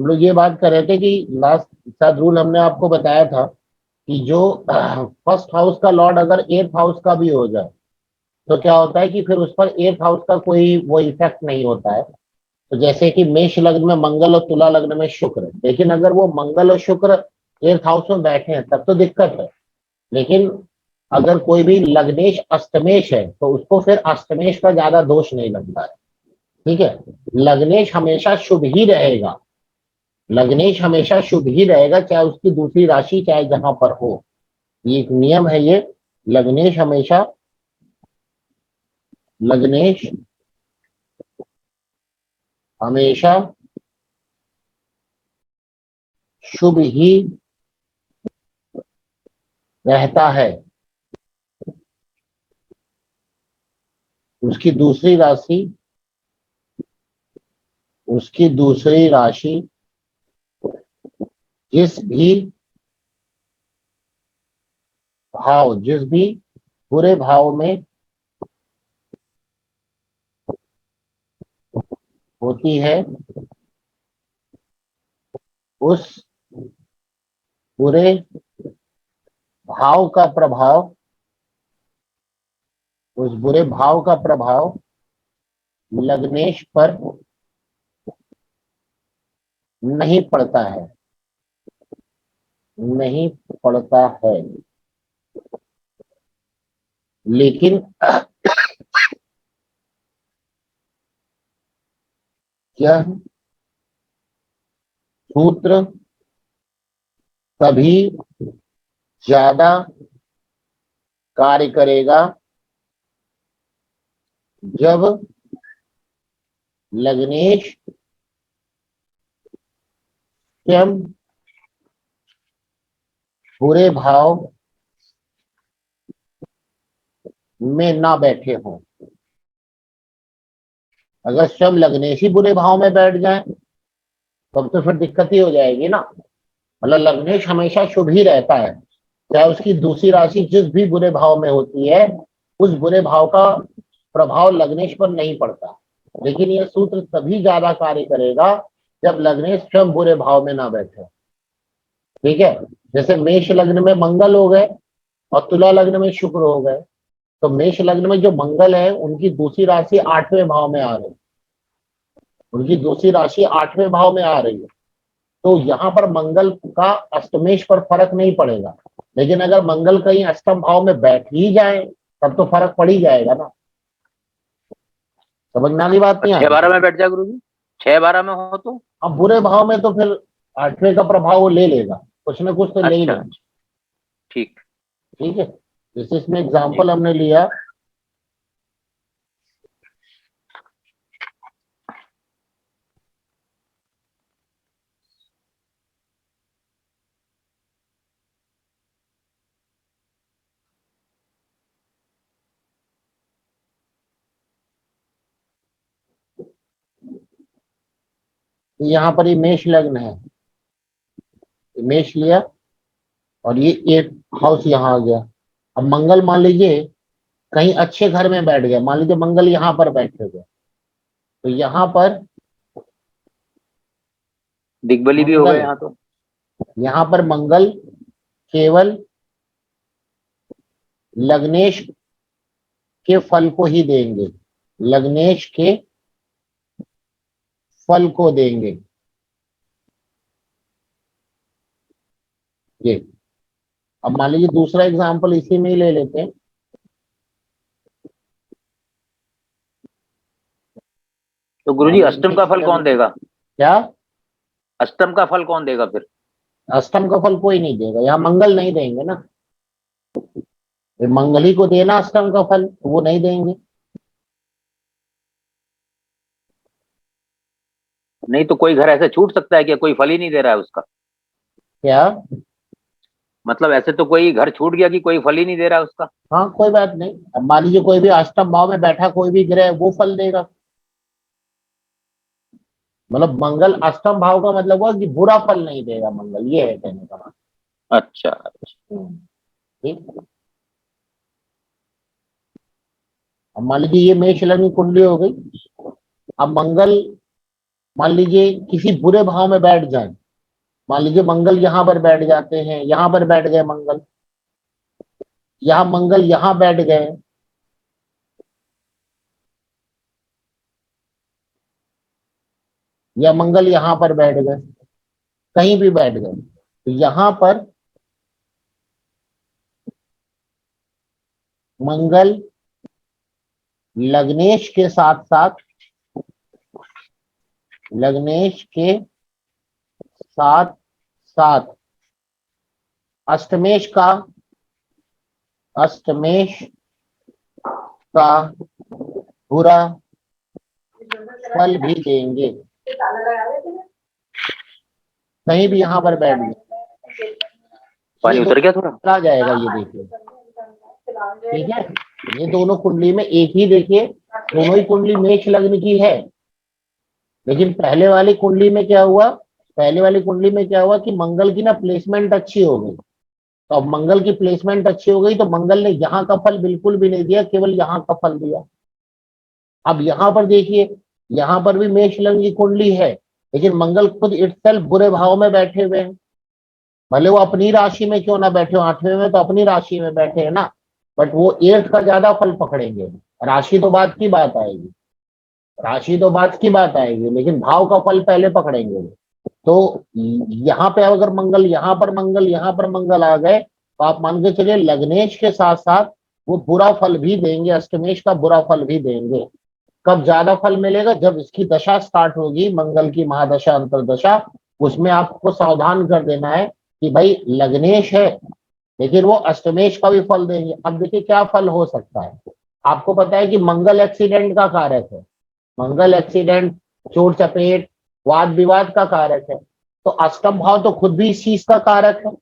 हम लोग ये बात कर रहे थे कि लास्ट शायद रूल हमने आपको बताया था कि जो फर्स्ट हाउस का लॉर्ड अगर एट्थ हाउस का भी हो जाए तो क्या होता है कि फिर उस पर एट्थ हाउस का कोई वो इफेक्ट नहीं होता है। तो जैसे कि मेष लग्न में मंगल और तुला लग्न में शुक्र, लेकिन अगर वो मंगल और शुक्र एट्थ हाउस में बैठे हैं तब तो दिक्कत है। लेकिन अगर कोई भी लग्नेश अष्टमेश है तो उसको फिर अष्टमेश का ज्यादा दोष नहीं लगता है। ठीक है, लग्नेश हमेशा शुभ ही रहेगा। लग्नेश हमेशा शुभ ही रहेगा, चाहे उसकी दूसरी राशि चाहे जहां पर हो। ये एक नियम है ये। लग्नेश हमेशा, लग्नेश हमेशा शुभ ही रहता है। उसकी दूसरी राशि, उसकी दूसरी राशि जिस भी भाव, जिस भी बुरे भाव में होती है उस बुरे भाव का प्रभाव, उस बुरे भाव का प्रभाव लग्नेश पर नहीं पड़ता है, नहीं पड़ता है। लेकिन यह सूत्र तभी ज्यादा कार्य करेगा जब लग्नेश स्वयं बुरे भाव में ना बैठे हों। अगर स्वयं लग्नेश ही बुरे भाव में बैठ जाए तब तो फिर दिक्कत ही हो जाएगी ना। मतलब लग्नेश हमेशा शुभ ही रहता है, चाहे उसकी दूसरी राशि जिस भी बुरे भाव में होती है उस बुरे भाव का प्रभाव लग्नेश पर नहीं पड़ता। लेकिन यह सूत्र तभी ज्यादा कार्य करेगा जब लग्नेश स्वयं बुरे भाव में ना बैठे। ठीक है, जैसे मेष लग्न में मंगल हो गए और तुला लग्न में शुक्र हो गए, तो मेष लग्न में जो मंगल है उनकी दूसरी राशि आठवें भाव में आ रही है, उनकी दूसरी राशि आठवें भाव में आ रही है। तो यहाँ पर मंगल का अष्टमेश पर फर्क नहीं पड़ेगा। लेकिन अगर मंगल कहीं अष्टम भाव में बैठ ही जाए तब तो फर्क पड़ ही जाएगा ना। समझ में आनी बात नहीं आ छह रही? बारह में बैठ जाए गुरु जी, 6-12 में हो तो। अब बुरे भाव में तो फिर आठवें का प्रभाव वो ले लेगा, कुछ ना कुछ तो ले ही अच्छा लेगा। अच्छा, ठीक। ठीक है, जैसे इसमें जी। एग्जाम्पल हमने लिया, तो यहाँ पर ये मेष लग्न है, मेष लिया और ये एक हाउस यहाँ आ गया। अब मंगल मान लीजिए कहीं अच्छे घर में बैठ गया, मान लीजिए मंगल यहाँ पर बैठे गए, तो यहाँ पर दिग्बली भी हो गए मंगल, यहाँ तो। यहाँ पर मंगल केवल लग्नेश के फल को ही देंगे, लग्नेश के फल को देंगे। ये, अब मान लीजिए दूसरा एग्जाम्पल इसी में ही ले लेते हैं। तो गुरु जी अष्टम का फल कौन देगा? क्या? अष्टम का फल कौन देगा फिर? अष्टम का फल कोई नहीं देगा, यहाँ मंगल नहीं देंगे ना। ये मंगल ही को देना अष्टम का फल, तो वो नहीं देंगे। नहीं तो कोई घर ऐसे छूट सकता है कि कोई फल ही नहीं दे रहा है उसका? क्या? मतलब ऐसे तो कोई घर छूट गया कि कोई फल ही नहीं दे रहा है उसका? हाँ कोई बात नहीं, अब मान लीजिए कोई भी अष्टम भाव में बैठा कोई भी ग्रह वो फल देगा। मतलब मंगल अष्टम भाव का मतलब हुआ कि बुरा फल नहीं देगा मंगल, ये है कहने का मतलब। अच्छा। ठीक। अब मान लीजिए ये मेष लग्न की कुंडली हो गई। अब मंगल मान लीजिए किसी बुरे भाव में बैठ जाए, मान लीजिए मंगल यहाँ पर बैठ जाते हैं, यहाँ पर बैठ गए मंगल, यहाँ मंगल यहाँ बैठ गए, या मंगल यहाँ पर बैठ गए, कहीं भी बैठ गए, तो यहाँ पर मंगल लग्नेश के साथ साथ, लग्नेश के साथ साथ अष्टमेश का, अष्टमेश का बुरा फल भी देंगे। कहीं भी यहाँ पर बैठ गए, पानी उतर गया थोड़ा। आ जाएगा, ये देखिए, ठीक है। ये दोनों कुंडली में एक ही, देखिए दोनों ही कुंडली मेष लग्न की है, लेकिन पहले वाली कुंडली में क्या हुआ, पहले वाली कुंडली में क्या हुआ कि मंगल की ना प्लेसमेंट अच्छी हो गई। तो अब मंगल की प्लेसमेंट अच्छी हो गई तो मंगल ने यहाँ का फल बिल्कुल भी नहीं दिया, केवल यहाँ का फल दिया। अब यहाँ पर देखिए, यहाँ पर भी मेष लग्न की कुंडली है, लेकिन मंगल खुद इटसेल्फ बुरे भाव में बैठे हुए हैं। भले वो अपनी राशि में क्यों ना बैठे हो, 8वें में तो अपनी राशि में बैठे हैं ना, बट वो 8th का ज्यादा फल पकड़ेंगे। राशि तो बात की बात आएगी, राशि तो बात की बात आएगी, लेकिन भाव का फल पहले पकड़ेंगे। तो यहाँ पे अगर मंगल, यहाँ पर मंगल, यहाँ पर मंगल आ गए, तो आप मान के चलिए लग्नेश के साथ साथ वो बुरा फल भी देंगे, अष्टमेश का बुरा फल भी देंगे। कब ज्यादा फल मिलेगा, जब इसकी दशा स्टार्ट होगी, मंगल की महादशा अंतरदशा, उसमें आपको सावधान कर देना है कि भाई लग्नेश है लेकिन वो अष्टमेश का भी फल देंगे। अब देखिए क्या फल हो सकता है, आपको पता है कि मंगल एक्सीडेंट का कारक है, मंगल एक्सीडेंट, चोट चपेट, वाद विवाद का कारक है। तो अष्टम भाव तो खुद भी इस चीज का कारक है,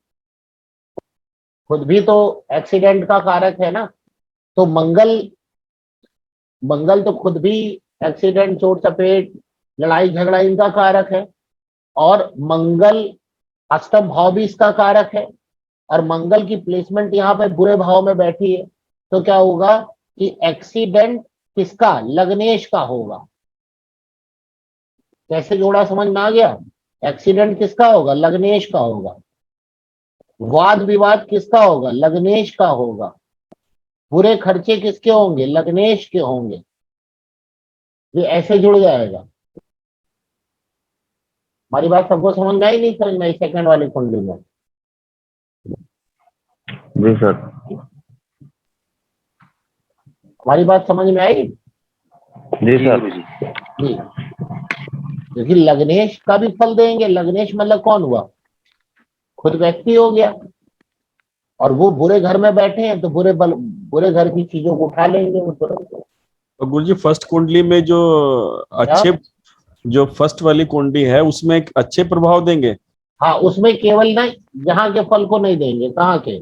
खुद भी तो एक्सीडेंट का कारक है ना। तो मंगल, मंगल तो खुद भी एक्सीडेंट, चोट चपेट, लड़ाई झगड़ा इनका कारक है, और मंगल अष्टम भाव भी इसका कारक है, और मंगल की प्लेसमेंट यहाँ पे बुरे भाव में बैठी है। तो क्या होगा कि एक्सीडेंट किसका, लग्नेश का होगा। कैसे जोड़ा समझ में आ गया, एक्सीडेंट किसका होगा, लग्नेश का होगा। वाद विवाद किसका होगा, लग्नेश का होगा। बुरे खर्चे किसके होंगे, लग्नेश के होंगे। ये ऐसे जुड़ जाएगा। हमारी बात सबको समझ में आई, नहीं समझ में आई सेकंड वाली कुंडली में? जी सर। हमारी बात समझ में आई? जी सर। जी, क्योंकि लग्नेश का भी फल देंगे। लग्नेश मतलब कौन हुआ, खुद व्यक्ति हो गया, और वो बुरे घर में बैठे हैं तो बुरे घर की चीजों को उठा लेंगे वो तुरंत। तो गुरुजी फर्स्ट कुंडली में जो अच्छे, जो फर्स्ट वाली कुंडली है उसमें एक अच्छे प्रभाव देंगे। हाँ, उसमें केवल ना यहाँ के फल को नहीं देंगे, कहाँ के,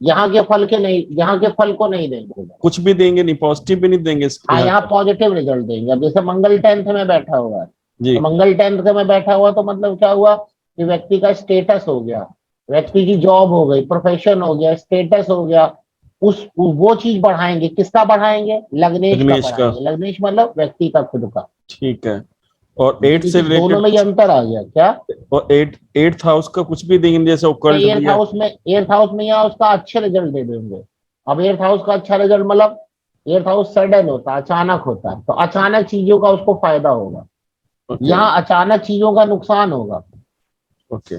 यहाँ के फल के नहीं, यहाँ के फल को नहीं देंगे, कुछ भी देंगे नहीं, पॉजिटिव भी नहीं देंगे। हाँ यहाँ पॉजिटिव रिजल्ट देंगे। अब जैसे मंगल 10th में बैठा हुआ है, जी तो मंगल 10th में बैठा हुआ तो मतलब क्या हुआ कि व्यक्ति का स्टेटस हो गया, व्यक्ति की जॉब हो गई, प्रोफेशन हो गया, स्टेटस हो गया, उस वो चीज बढ़ाएंगे। किसका बढ़ाएंगे, लग्नेश का लग्नेश का। बढ़ाएंगे। लग्नेश मतलब व्यक्ति का खुद का। ठीक है। और 8 से दोनों में ये रिलेटेड, अंतर आ गया क्या? और 8th हाउस का कुछ भी देंगे, जैसे ओकल्ट एट्थ हाउस में, एट्थ हाउस में यहाँ उसका अच्छे रिजल्ट दे देंगे। अब एट्थ हाउस का अच्छा रिजल्ट मतलब, एट्थ हाउस सडन होता है, अचानक होता है, तो अचानक चीजों का उसको फायदा होगा। यहाँ अचानक चीजों का नुकसान होगा। ओके।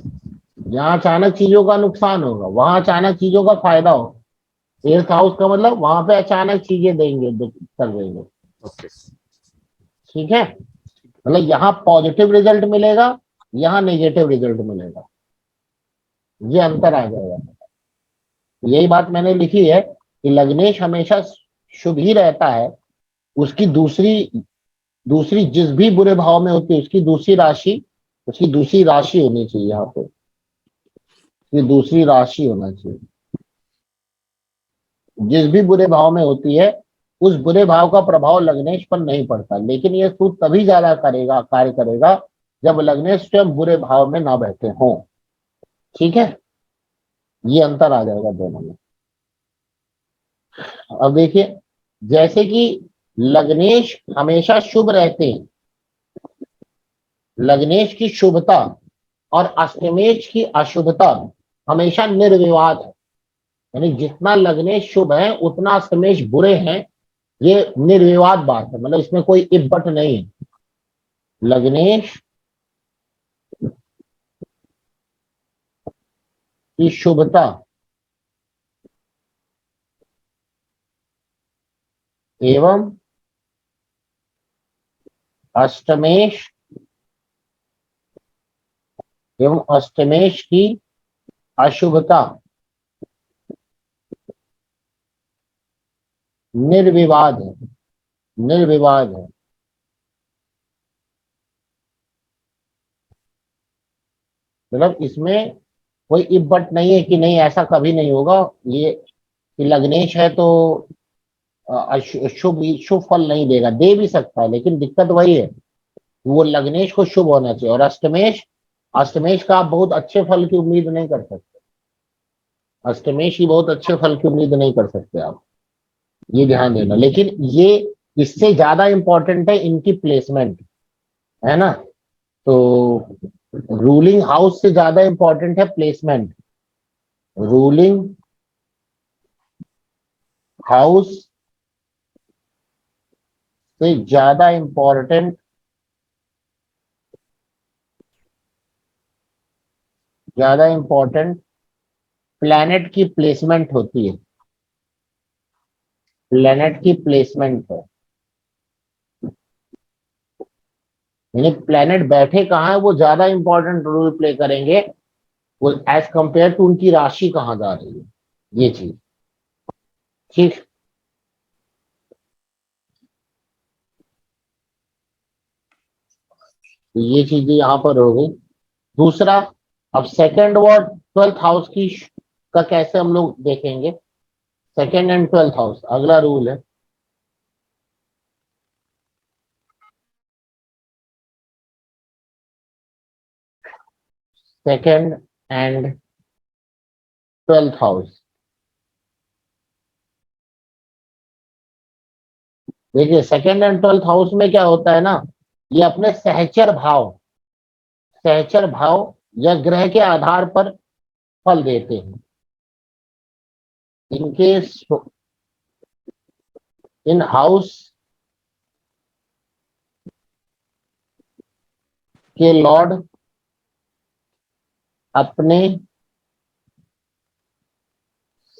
यहाँ अचानक चीजों का नुकसान होगा, वहां अचानक चीजों का फायदा होगा। एट्थ हाउस का मतलब वहां पे अचानक चीजें देंगे, कर देंगे। ओके, ठीक है, मतलब यहाँ पॉजिटिव रिजल्ट मिलेगा, यहाँ नेगेटिव रिजल्ट मिलेगा, ये अंतर आ जाएगा। यही बात मैंने लिखी है कि लग्नेश हमेशा शुभ ही रहता है। उसकी दूसरी दूसरी जिस भी बुरे भाव में होती है उसकी दूसरी राशि, उसकी दूसरी राशि होनी चाहिए, यहाँ पे ये दूसरी राशि होना चाहिए। जिस भी बुरे भाव में होती है उस बुरे भाव का प्रभाव लग्नेश पर नहीं पड़ता, लेकिन ये सूत्र तभी ज्यादा करेगा, कार्य करेगा, जब लग्नेश स्वयं बुरे भाव में ना बैठे हों। ठीक है, ये अंतर आ जाएगा दोनों में। अब देखिए, जैसे कि लग्नेश हमेशा शुभ रहते हैं, लग्नेश की शुभता और अष्टमेश की अशुभता हमेशा निर्विवाद है। यानी जितना लग्नेश शुभ है उतना अष्टमेश बुरे हैं, ये निर्विवाद बात है, मतलब इसमें कोई इफ बट नहीं है। लग्नेश की शुभता एवं अष्टमेश की अशुभता निर्विवाद है, निर्विवाद है। मतलब इसमें कोई इफ बट नहीं है कि नहीं ऐसा कभी नहीं होगा, ये कि लग्नेश है तो शुभ शुभ फल नहीं देगा, दे भी सकता है, लेकिन दिक्कत वही है, वो लग्नेश को शुभ होना चाहिए। और अष्टमेश, अष्टमेश का आप बहुत अच्छे फल की उम्मीद नहीं कर सकते, अष्टमेश की बहुत अच्छे फल की उम्मीद नहीं कर सकते आप, ये ध्यान देना। लेकिन ये इससे ज्यादा इंपॉर्टेंट है इनकी प्लेसमेंट, है ना। तो रूलिंग हाउस से ज्यादा इंपॉर्टेंट है प्लेसमेंट। रूलिंग हाउस से ज्यादा इंपॉर्टेंट, ज्यादा इंपॉर्टेंट प्लैनेट की प्लेसमेंट होती है, प्लैनेट की प्लेसमेंट है। यानी प्लैनेट बैठे कहाँ है वो ज्यादा इंपॉर्टेंट रोल प्ले करेंगे, वो एज कंपेयर टू उनकी राशि कहाँ जा रही है, ये चीज। ठीक, तो ये चीजें यहाँ पर हो गई। दूसरा, अब सेकंड और 12th हाउस की का कैसे हम लोग देखेंगे। सेकंड एंड 12th हाउस, अगला रूल है। सेकंड एंड 12th हाउस, देखिए सेकंड एंड 12th हाउस में क्या होता है ना, ये अपने सहचर भाव या ग्रह के आधार पर फल देते हैं। इनके इन हाउस के लॉर्ड अपने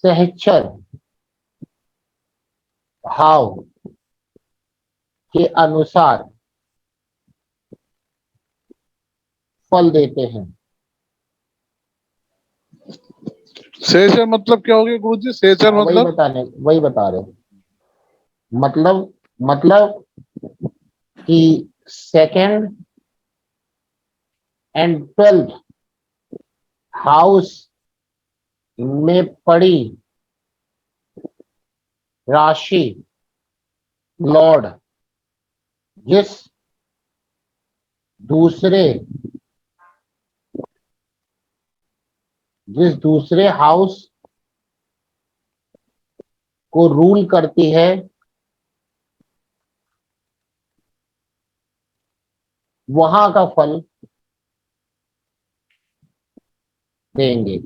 सहचर भाव के अनुसार फल देते हैं। सेचर मतलब क्या हो गया गुरुजी? सेचर मतलब वही बता रहे, मतलब कि सेकंड एंड 12th हाउस में पड़ी राशि लॉर्ड जिस दूसरे हाउस को रूल करती है, वहां का फल देंगे।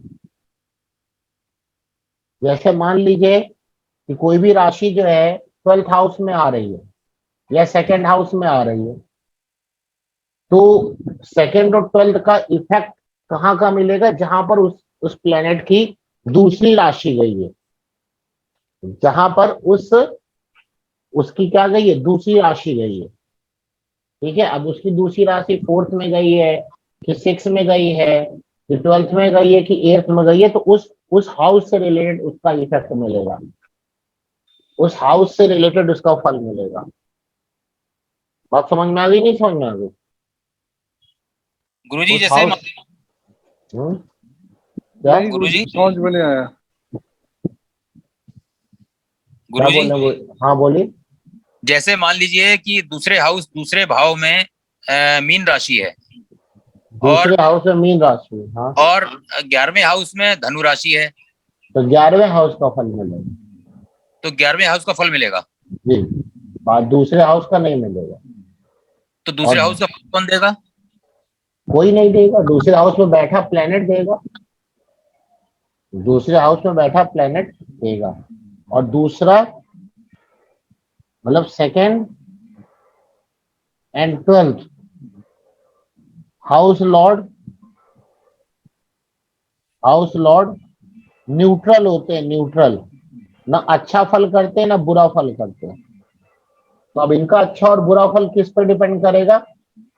जैसे मान लीजिए कि कोई भी राशि जो है 12th हाउस में आ रही है या सेकंड हाउस में आ रही है, तो सेकंड और 12th का इफेक्ट कहाँ का मिलेगा, जहां पर उस प्लेनेट की दूसरी राशि गई है, जहां पर उसकी क्या गई है, दूसरी राशि गई है। ठीक है, अब उसकी दूसरी राशि 4th में गई है कि 6th में गई है कि 12th में गई है कि 8th में गई है, तो उस हाउस से रिलेटेड उसका इफेक्ट मिलेगा, उस हाउस से रिलेटेड उसका फल मिलेगा। बात समझ में आ गई, नहीं समझ में आ गई? गुरुजी उस जैसे हाउस, क्या नहीं गुरुजी समझ में नहीं आया। क्या गुरुजी बोल रहे? हाँ बोलिए। जैसे मान लीजिए कि दूसरे हाउस दूसरे भाव में मीन राशि है दूसरे हाउस में मीन राशि, हाँ, और 11वें हाउस में धनु राशि है, तो 11वें हाउस का फल मिलेगा। तो 11वें हाउस का फल मिलेगा, जी, बात दूसरे हाउस का नहीं मिलेगा। तो दूसरे और हाउस का फल कौन देगा? कोई नहीं देगा, दूसरे हाउस में बैठा प्लेनेट देगा, दूसरे हाउस में बैठा प्लेनेट देगा। और दूसरा मतलब second and 12th house Lord neutral होते हैं, न्यूट्रल, ना अच्छा फल करते हैं ना बुरा फल करते हैं। तो अब इनका अच्छा और बुरा फल किस पे डिपेंड करेगा?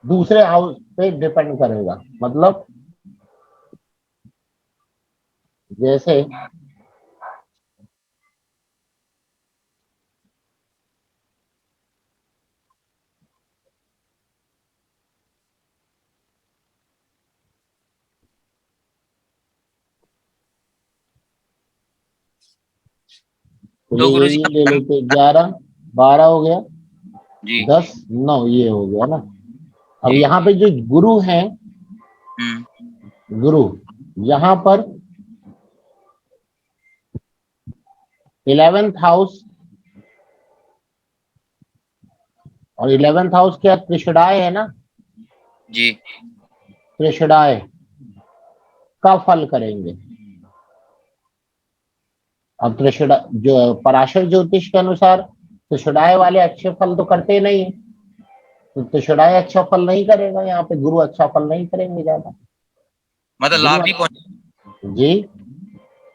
दूसरे हाउस पे डिपेंड करेगा। मतलब जैसे तो ये गुरुजी ले लेते 11 12 हो गया, जी 10 9 ये हो गया ना। अब जी। यहाँ पे जो गुरु हैं, गुरु यहाँ पर 11th हाउस, और 11th हाउस क्या त्रिषडाय है ना, जी त्रिषडाय का फल करेंगे। अब त्रिषडा जो पराशर ज्योतिष के अनुसार त्रिषडाय वाले अच्छे फल तो करते नहीं है, तो त्रिषडाय अच्छा फल नहीं करेगा, यहाँ पे गुरु अच्छा फल नहीं करेंगे ज्यादा। मतलब लाभ नहीं पहुंच जी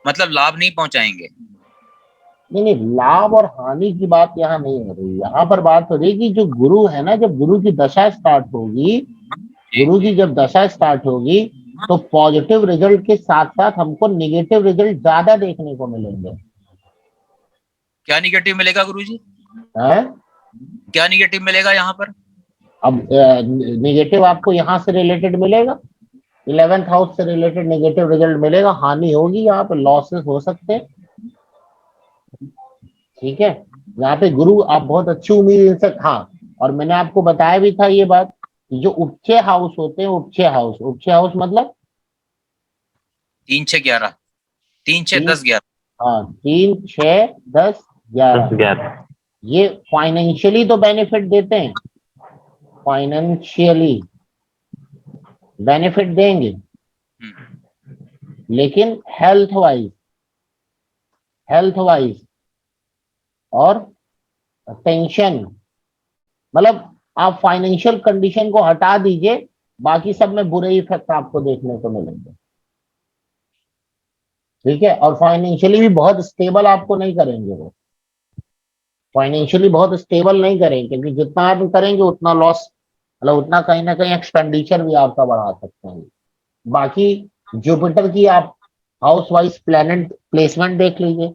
मतलब लाभ नहीं पहुंचाएंगे। नहीं नहीं, लाभ और हानि की बात यहाँ नहीं हो रही, यहाँ पर बात हो रही है कि जो गुरु है ना, जब गुरु की दशा स्टार्ट होगी, गुरु की जब दशा स्टार्ट होगी तो पॉजिटिव रिजल्ट के साथ साथ हमको निगेटिव रिजल्ट ज्यादा देखने को मिलेंगे। क्या निगेटिव मिलेगा गुरुजी? है? क्या निगेटिव मिलेगा यहाँ पर? अब निगेटिव आपको यहाँ से रिलेटेड मिलेगा, 11th हाउस से रिलेटेड निगेटिव रिजल्ट मिलेगा, हानि होगी, यहाँ पे लॉसेस हो सकते हैं। ठीक है, यहाँ पे गुरु आप बहुत अच्छी उम्मीद इनसे, हाँ, और मैंने आपको बताया भी था ये बात कि जो उपचय हाउस होते हैं, उपचय हाउस मतलब 3 6 11 3 6 10 11। हाँ 3 6 10 11 11 ये फाइनेंशियली तो बेनिफिट देते हैं, फाइनेंशियली बेनिफिट देंगे, लेकिन हेल्थ वाइज और टेंशन, मतलब आप फाइनेंशियल कंडीशन को हटा दीजिए, बाकी सब में बुरे इफेक्ट आपको देखने को मिलेंगे। ठीक है, और फाइनेंशियली भी बहुत स्टेबल आपको नहीं करेंगे, वो फाइनेंशियली बहुत स्टेबल नहीं करेंगे, क्योंकि जितना आप करेंगे उतना लॉस, मतलब उतना कहीं ना कहीं एक्सपेंडिचर भी आपका बढ़ा सकते हैं। बाकी जुपिटर की आप हाउस वाइज प्लैनेट प्लेसमेंट देख लीजिए,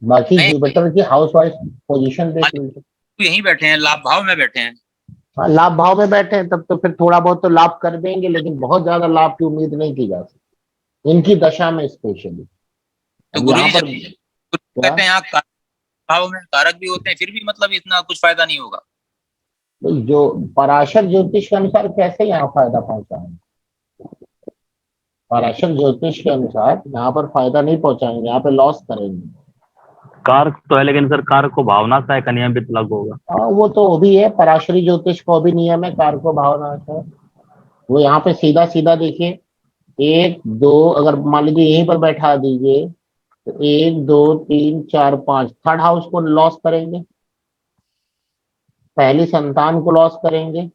बाकी नहीं, जुपिटर की हाउस वाइज पोजीशन देख लीजिए। तो यहीं बैठे हैं, लाभ भाव में बैठे हैं। हाँ, लाभ भाव में बैठे हैं तब तो फिर थोड़ा बहुत तो लाभ कर देंगे, लेकिन बहुत ज्यादा लाभ की उम्मीद नहीं की जा सकती इनकी दशा में स्पेशली। तो अब यहाँ गुरुजी पर जब क्या, कहते हैं यहाँ भाव में कारक भी होते हैं, फिर भी मतलब इतना कुछ फायदा नहीं होगा। जो पराशर ज्योतिष के अनुसार कैसे यहाँ फायदा पहुंचाएंगे, पराशर ज्योतिष के अनुसार यहाँ पर फायदा नहीं पहुंचाएंगे, यहाँ पे लॉस करेंगे। कारक तो है, लेकिन सर कारक को भावना से का नियम भी तो लागू होगा। हाँ वो तो भी है, पराशरी ज्योतिष को भी नियम है कारको भावना का। वो यहाँ पे सीधा सीधा देखिए, 1 2, अगर मान लीजिए यहीं पर बैठा दीजिए तो 1 2 3 4 5 थर्ड हाउस को लॉस करेंगे, पहली संतान को लॉस करेंगे,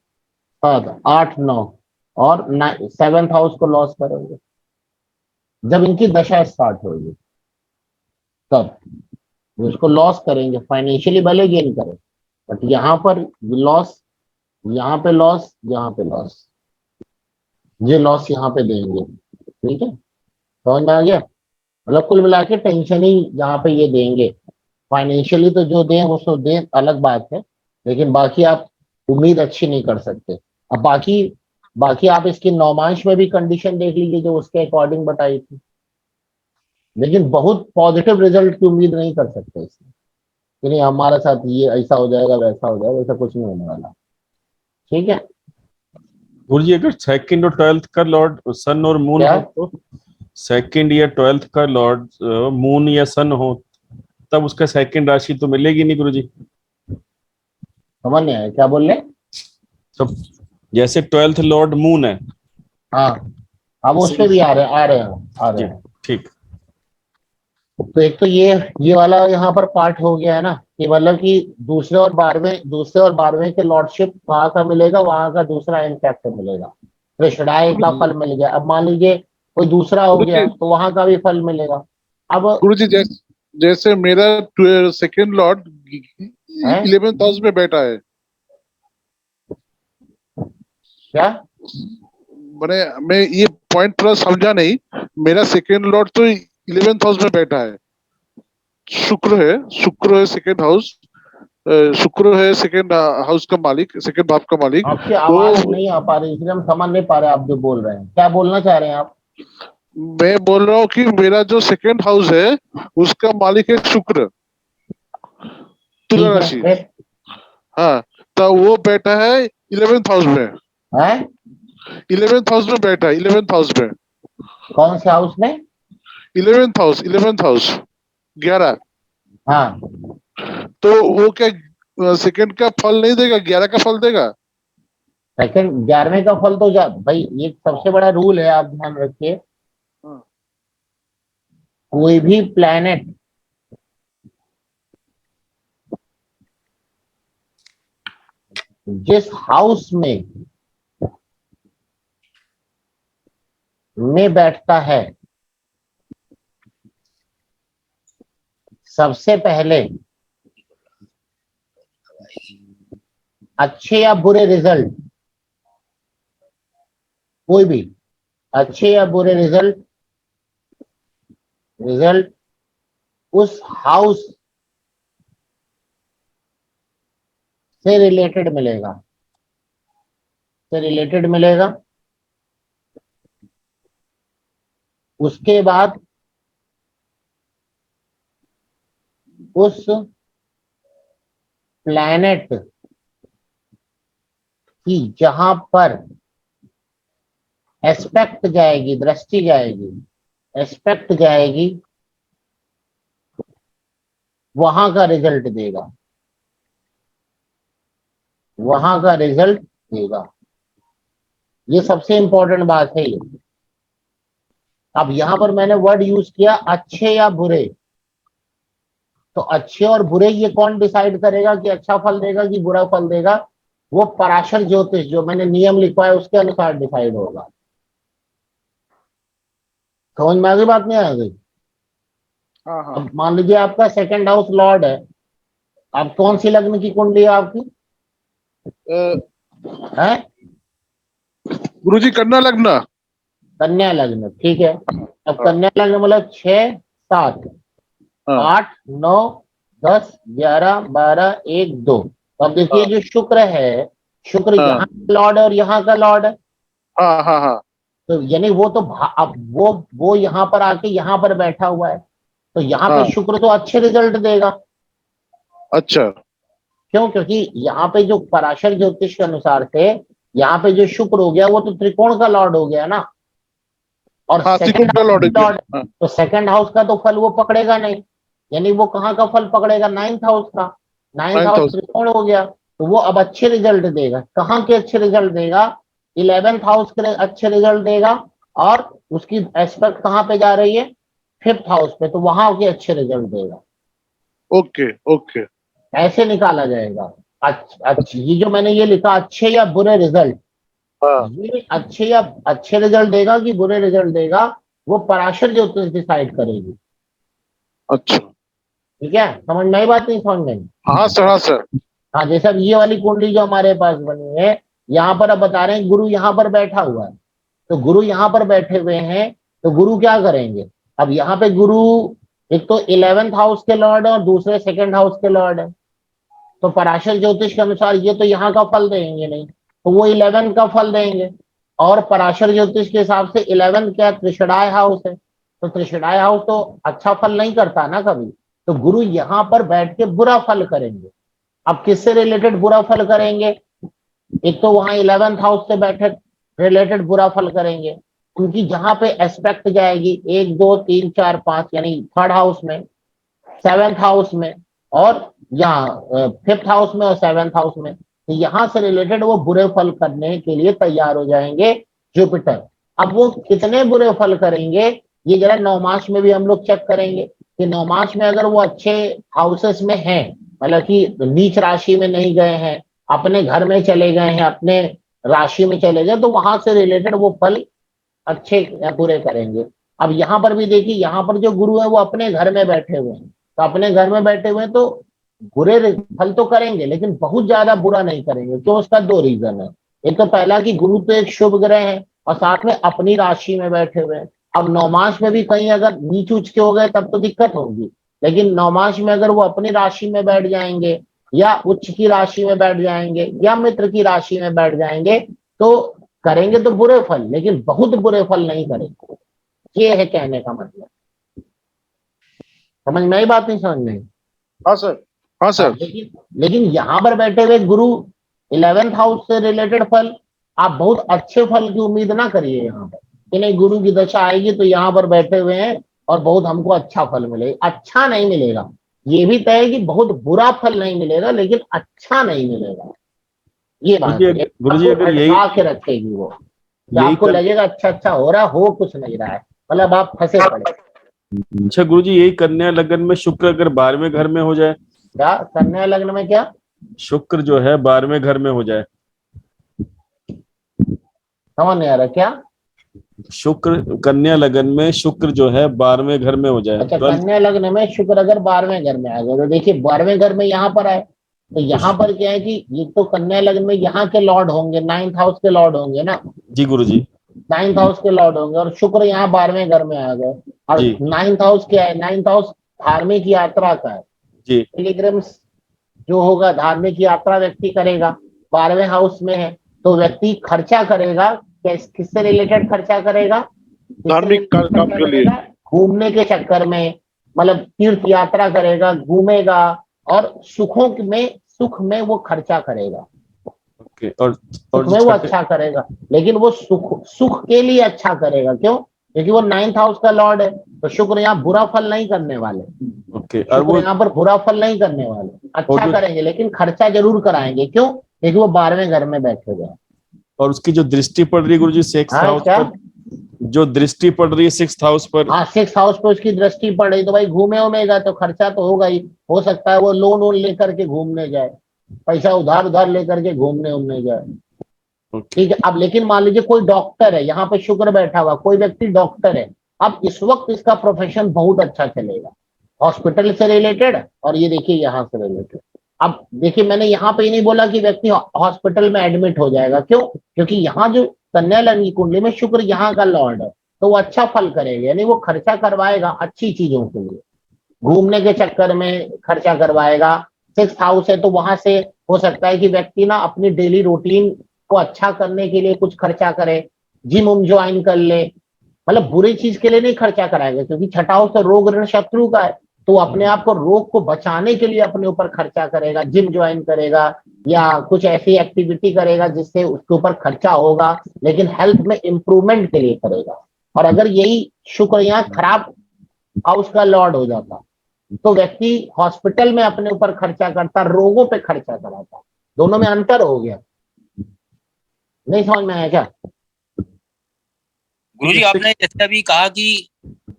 7 8 9 और 7th हाउस को लॉस करेंगे जब इनकी दशा स्टार्ट होगी, तब उसको लॉस करेंगे, फाइनेंशियली भले गेन करें, बट यहाँ पर लॉस, यहाँ पे लॉस, यहाँ पे लॉस, ये लॉस यहाँ पे देंगे। ठीक है, समझ में आ गया? मतलब कुल मिला के टेंशन ही यहाँ पे ये देंगे, फाइनेंशियली तो जो दें वो सो दें, अलग बात है, लेकिन बाकी आप उम्मीद अच्छी नहीं कर सकते। अब बाकी आप इसकी नौमांश में भी कंडीशन देख लीजिए जो उसके अकॉर्डिंग बताई थी, लेकिन बहुत पॉजिटिव रिजल्ट की उम्मीद नहीं कर सकते इसमें कि नहीं हमारे साथ ये ऐसा हो जाएगा वैसा हो जाएगा, ऐसा कुछ नहीं होने वाला। ठीक है, गुरुजी अगर सेकंड और 12th का लॉर्ड सन और मून क्या? हो, तो सेकंड या 12th का लॉर्ड मून या सन हो, तब उसका सेकंड राशि तो मिलेगी नहीं गुरुजी। समझ नहीं आया क्या बोल रहे? सब जैसे 12th लॉर्ड मून है। हाँ, अब उस पे भी आ रहे जी, हैं। ठीक। तो एक तो ये वाला यहाँ पर पार्ट हो गया है ना, कि मतलब कि दूसरे और 12वें के लॉर्डशिप वहां का मिलेगा, वहां का दूसरा इम्पैक्ट मिलेगा। कृष्णाय का फल मिल गया। अब मान लीजिए कोई दूसरा हो गया तो वहां का भी फल मिलेगा। अब गुरु जी जैसे मेरा सेकंड लॉर्ड है 11th हाउस में बैठा है, क्या? मैं ये पॉइंट पूरा समझा नहीं। मेरा सेकंड लॉर्ड तो 11th हाउस में बैठा है, शुक्र है सेकंड हाउस, शुक्र है सेकंड हाउस का मालिक, सेकंड भाव का मालिक। आपकी तो आवाज नहीं आ पा रही, इसलिए हम समझ नहीं पा रहे आप जो बोल रहे हैं। क्या बोलना चाह रहे हैं आप? मैं बोल रहा हूँ कि मेरा जो सेकंड हाउस है उसका मालिक है शुक्र, तुला ठीक है, राशि। फिर हाँ, तो वो बैठा है 11th हाउस में, है 11th हाउस में बैठा है, 11th हाउस में, कौन से हाउस में? 11th house 11। हाँ, तो वो क्या सेकंड का फल नहीं देगा, 11 का फल देगा? सेकंड 11वें का फल तो भाई ये सबसे बड़ा रूल है, आप ध्यान रखिए। हाँ। कोई भी प्लैनेट जिस हाउस में बैठता है, सबसे पहले अच्छे या बुरे रिजल्ट, कोई भी अच्छे या बुरे रिजल्ट उस हाउस से रिलेटेड मिलेगा। उसके बाद उस प्लैनेट की जहां पर एस्पेक्ट जाएगी, दृष्टि जाएगी, एस्पेक्ट जाएगी, वहां का रिजल्ट देगा, वहां का रिजल्ट देगा। ये सबसे इंपॉर्टेंट बात है ये। अब यहां पर मैंने वर्ड यूज किया अच्छे या बुरे। तो अच्छे और बुरे ये कौन डिसाइड करेगा कि अच्छा फल देगा कि बुरा फल देगा? वो पराशर ज्योतिष जो मैंने नियम लिखवाया उसके अनुसार डिसाइड होगा। समझ में आ गई बात, नहीं आ गई? हाँ हाँ। अब मान लीजिए आपका सेकंड हाउस लॉर्ड है। अब कौन सी लग्न की कुंडली है आपकी? है गुरु जी कन्या लग्न। कन्या लग्न, ठीक है। अब हाँ। कन्या लग्न मतलब 6, 7, हाँ 8, 9, 10, 11, 12, 1, 2। अब देखिए जो शुक्र है, शुक्र हाँ यहाँ का लॉर्ड है और यहाँ का लॉर्ड है। हाँ हाँ हाँ। तो यानी वो तो अब वो यहाँ पर आके यहाँ पर बैठा हुआ है। तो यहाँ पे हाँ। शुक्र तो अच्छे रिजल्ट देगा। अच्छा। क्यों? क्योंकि यहाँ पे जो पराशर ज्योतिष के अनुसार थे, यहाँ पे जो शुक्र हो गया वो तो त्रिकोण का लॉर्ड हो गया ना। और हाँ, सेकंड त्रिकोण का हाउस लॉर्ड का लॉर्ड, हाँ। तो सेकंड हाउस का तो फल वो पकड़ेगा नहीं। यानी वो कहाँ का फल पकड़ेगा? 9th हाउस का। 9th 9th house house. त्रिकोण हो गया, तो वो अब अच्छे रिजल्ट देगा। कहाँ के अच्छे रिजल्ट देगा? 11th हाउस के अच्छे रिजल्ट देगा। और उसकी एस्पेक्ट कहाँ पे जा रही है? 5th हाउस पे, तो वहां के अच्छे रिजल्ट देगा। Okay okay. ऐसे निकाला जाएगा। अच्छा, ये जो मैंने ये लिखा अच्छे या बुरे रिजल्ट, हाँ। ये अच्छे रिजल्ट देगा कि बुरे रिजल्ट देगा, वो पराशर ज्योतिष डिसाइड करेगी। अच्छा। ठीक है, समझ में आई बात? नहीं समझ में आई? हाँ सर, हाँ सर। हाँ, जैसे अब ये वाली कुंडली जो हमारे पास बनी है, यहाँ पर अब बता रहे हैं गुरु यहाँ पर बैठा हुआ है। तो गुरु यहाँ पर बैठे हुए हैं, तो गुरु क्या करेंगे? अब यहाँ पे गुरु एक तो 11th हाउस के लॉर्ड है और दूसरे सेकंड हाउस के लॉर्ड है। तो पराशर ज्योतिष के अनुसार ये तो यहाँ का फल देंगे नहीं, तो वो 11 का फल देंगे। और पराशर ज्योतिष के हिसाब से 11 क्या त्रिषणाय हाउस है, तो त्रिषणाय हाउस तो अच्छा फल नहीं करता ना कभी। तो गुरु यहाँ पर बैठ के बुरा फल करेंगे। अब किससे रिलेटेड बुरा फल करेंगे? एक तो वहां 11th हाउस से बैठे रिलेटेड बुरा फल करेंगे, उनकी जहां पे एस्पेक्ट जाएगी 1, 2, 3, 4, 5, यानी 3rd हाउस में, 7th हाउस में, और यहाँ 5th हाउस में और 7th हाउस में। तो यहाँ से रिलेटेड वो बुरे फल करने के लिए तैयार हो जाएंगे जुपिटर। अब वो कितने बुरे फल करेंगे ये जरा नवमास में भी हम लोग चेक करेंगे कि नवमास में अगर वो अच्छे हाउसेस में हैं, मतलब कि नीच राशि में नहीं गए हैं, अपने घर में चले गए हैं, अपने राशि में चले गए, तो वहां से रिलेटेड वो फल अच्छे या बुरे करेंगे। अब यहाँ पर भी देखिए, यहाँ पर जो गुरु है वो अपने घर में बैठे हुए हैं, तो अपने घर में बैठे हुए हैं तो बुरे फल तो करेंगे लेकिन बहुत ज्यादा बुरा नहीं करेंगे। क्यों? उसका दो रीजन है। एक तो पहला कि गुरु तो एक शुभ ग्रह है और साथ में अपनी राशि में बैठे हुए हैं। अब नवमास में भी कहीं अगर नीच उच के हो गए तब तो दिक्कत होगी, लेकिन नवमास में अगर वो अपनी राशि में बैठ जाएंगे या उच्च की राशि में बैठ जाएंगे या मित्र की राशि में बैठ जाएंगे तो करेंगे तो बुरे फल, लेकिन बहुत बुरे फल नहीं करेंगे। ये है कहने का मतलब। समझ में आई बात? नहीं समझ में? हाँ सर, हाँ सर। लेकिन यहाँ पर बैठे हुए गुरु 11th हाउस से रिलेटेड फल, आप बहुत अच्छे फल की उम्मीद ना करिए यहाँ पर कि नहीं गुरु की दशा आएगी तो यहाँ पर बैठे हुए हैं और बहुत हमको अच्छा फल मिलेगा। अच्छा नहीं मिलेगा। ये भी तय है कि बहुत बुरा फल नहीं मिलेगा लेकिन अच्छा नहीं मिलेगा। ये बात गुरुजी अगर यही के रखेगी वो, आपको लगेगा अच्छा अच्छा हो रहा हो कुछ नहीं रहा है, मतलब आप फंसे पड़े। अच्छा गुरुजी, यही कन्या लग्न में शुक्र अगर 12वें घर में हो जाए? क्या कन्या लग्न में? क्या शुक्र जो है 12वें घर में हो जाए? समझ नहीं आ रहा। क्या शुक्र कन्या लग्न में शुक्र जो है 12वें घर में हो जाए? अच्छा, कन्या लग्न में शुक्र अगर 12वें घर में आ गया तो देखिए 12वें घर में यहाँ पर आए तो यहाँ पर क्या है कि ये तो कन्या लग्न में यहाँ के लॉर्ड होंगे, 9th हाउस के लॉर्ड होंगे ना जी गुरुजी। 9th हाउस के लॉर्ड होंगे और शुक्र यहाँ 12वें घर में आ गए। और 9th हाउस क्या है? 9th हाउस धार्मिक यात्रा का है जी। पिलग्रिम्स जो होगा, धार्मिक यात्रा व्यक्ति करेगा। 12वें हाउस में है तो व्यक्ति खर्चा करेगा। किससे रिलेटेड खर्चा करेगा? धार्मिक काम के लिए, घूमने के चक्कर में, मतलब तीर्थ यात्रा करेगा, घूमेगा और सुख में वो खर्चा करेगा। ओके। और सुख में वो अच्छा करेगा, लेकिन वो सुख के लिए अच्छा करेगा। क्यों? क्योंकि वो 9th हाउस का लॉर्ड है तो शुक्र यहाँ बुरा फल नहीं करने वाले। ओके। और वो यहाँ पर बुरा फल नहीं करने वाले, अच्छा करेंगे लेकिन खर्चा जरूर कराएंगे। क्यों? क्योंकि वो 12वें घर में बैठे हुए हैं। और उसकी जो दृष्टि पड़ रही है गुरुजी 6th हाउस पर, जो दृष्टि पड़ रही है 6th हाउस पर, हाँ 6th हाउस पर उसकी दृष्टि पड़ रही तो भाई घूमे उमेगा तो खर्चा तो होगा ही। हो सकता है वो लोन वोन लेकर के घूमने जाए, पैसा उधार लेकर के घूमने जाए। ठीक है। अब लेकिन मान लीजिए कोई डॉक्टर है, यहाँ पे शुक्र बैठा हुआ, कोई व्यक्ति डॉक्टर है, अब इस वक्त इसका प्रोफेशन बहुत अच्छा चलेगा हॉस्पिटल से रिलेटेड और ये देखिए यहाँ से रिलेटेड। अब देखिए मैंने यहाँ पे ही नहीं बोला कि व्यक्ति हॉस्पिटल में एडमिट हो जाएगा। क्यों? क्योंकि यहाँ जो कन्या लग्न की कुंडली में शुक्र यहाँ का लॉर्ड है तो वो अच्छा फल करेगा, यानी वो खर्चा करवाएगा अच्छी चीजों के लिए, घूमने के चक्कर में खर्चा करवाएगा। 6th हाउस है तो वहां से हो सकता है कि व्यक्ति ना अपनी डेली रूटीन को अच्छा करने के लिए कुछ खर्चा करे, जिम ज्वाइन कर ले, मतलब बुरी चीज के लिए नहीं खर्चा कराएगा क्योंकि 6th हाउस तो रोग ऋण शत्रु का है तो अपने आप को रोग को बचाने के लिए अपने ऊपर खर्चा करेगा, जिम ज्वाइन करेगा या कुछ ऐसी एक्टिविटी करेगा जिससे उसके ऊपर खर्चा होगा लेकिन हेल्थ में इंप्रूवमेंट के लिए करेगा। और अगर यही शुक्र यहाँ खराब हाउस का लॉर्ड हो जाता तो व्यक्ति हॉस्पिटल में अपने ऊपर खर्चा करता, रोगों पे खर्चा कराता। दोनों में अंतर हो गया। नहीं समझ में आया क्या? गुरुजी आपने जैसे अभी कहा कि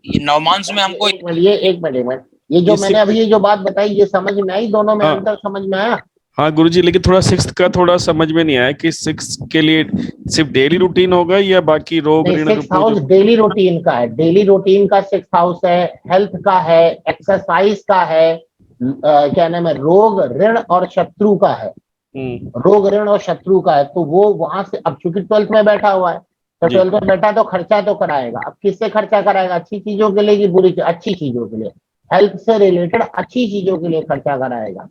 ये नवमांश में हमको एक मिनट ये जो मैंने अभी ये जो बात बताई ये समझ में आई? दोनों में अंतर समझ में आया? हाँ गुरुजी, लेकिन थोड़ा 6th का थोड़ा समझ में नहीं आया कि 6 के लिए सिर्फ डेली रूटीन होगा या बाकी रोग ऋण? 6th हाउस डेली रूटीन का है, डेली रूटीन का 6th हाउस है, हेल्थ का है, एक्सरसाइज का है, क्या नाम है, रोग ऋण और शत्रु का है। रोग ऋण और शत्रु का है तो वो वहां से, अब चूंकि 12th में बैठा हुआ है तो 12th में बैठा तो खर्चा तो कराएगा। अब किससे खर्चा कराएगा? अच्छी चीजों के लिए कि बुरी? अच्छी चीजों के लिए, हेल्थ से रिलेटेड अच्छी चीजों के लिए खर्चा कराएगा।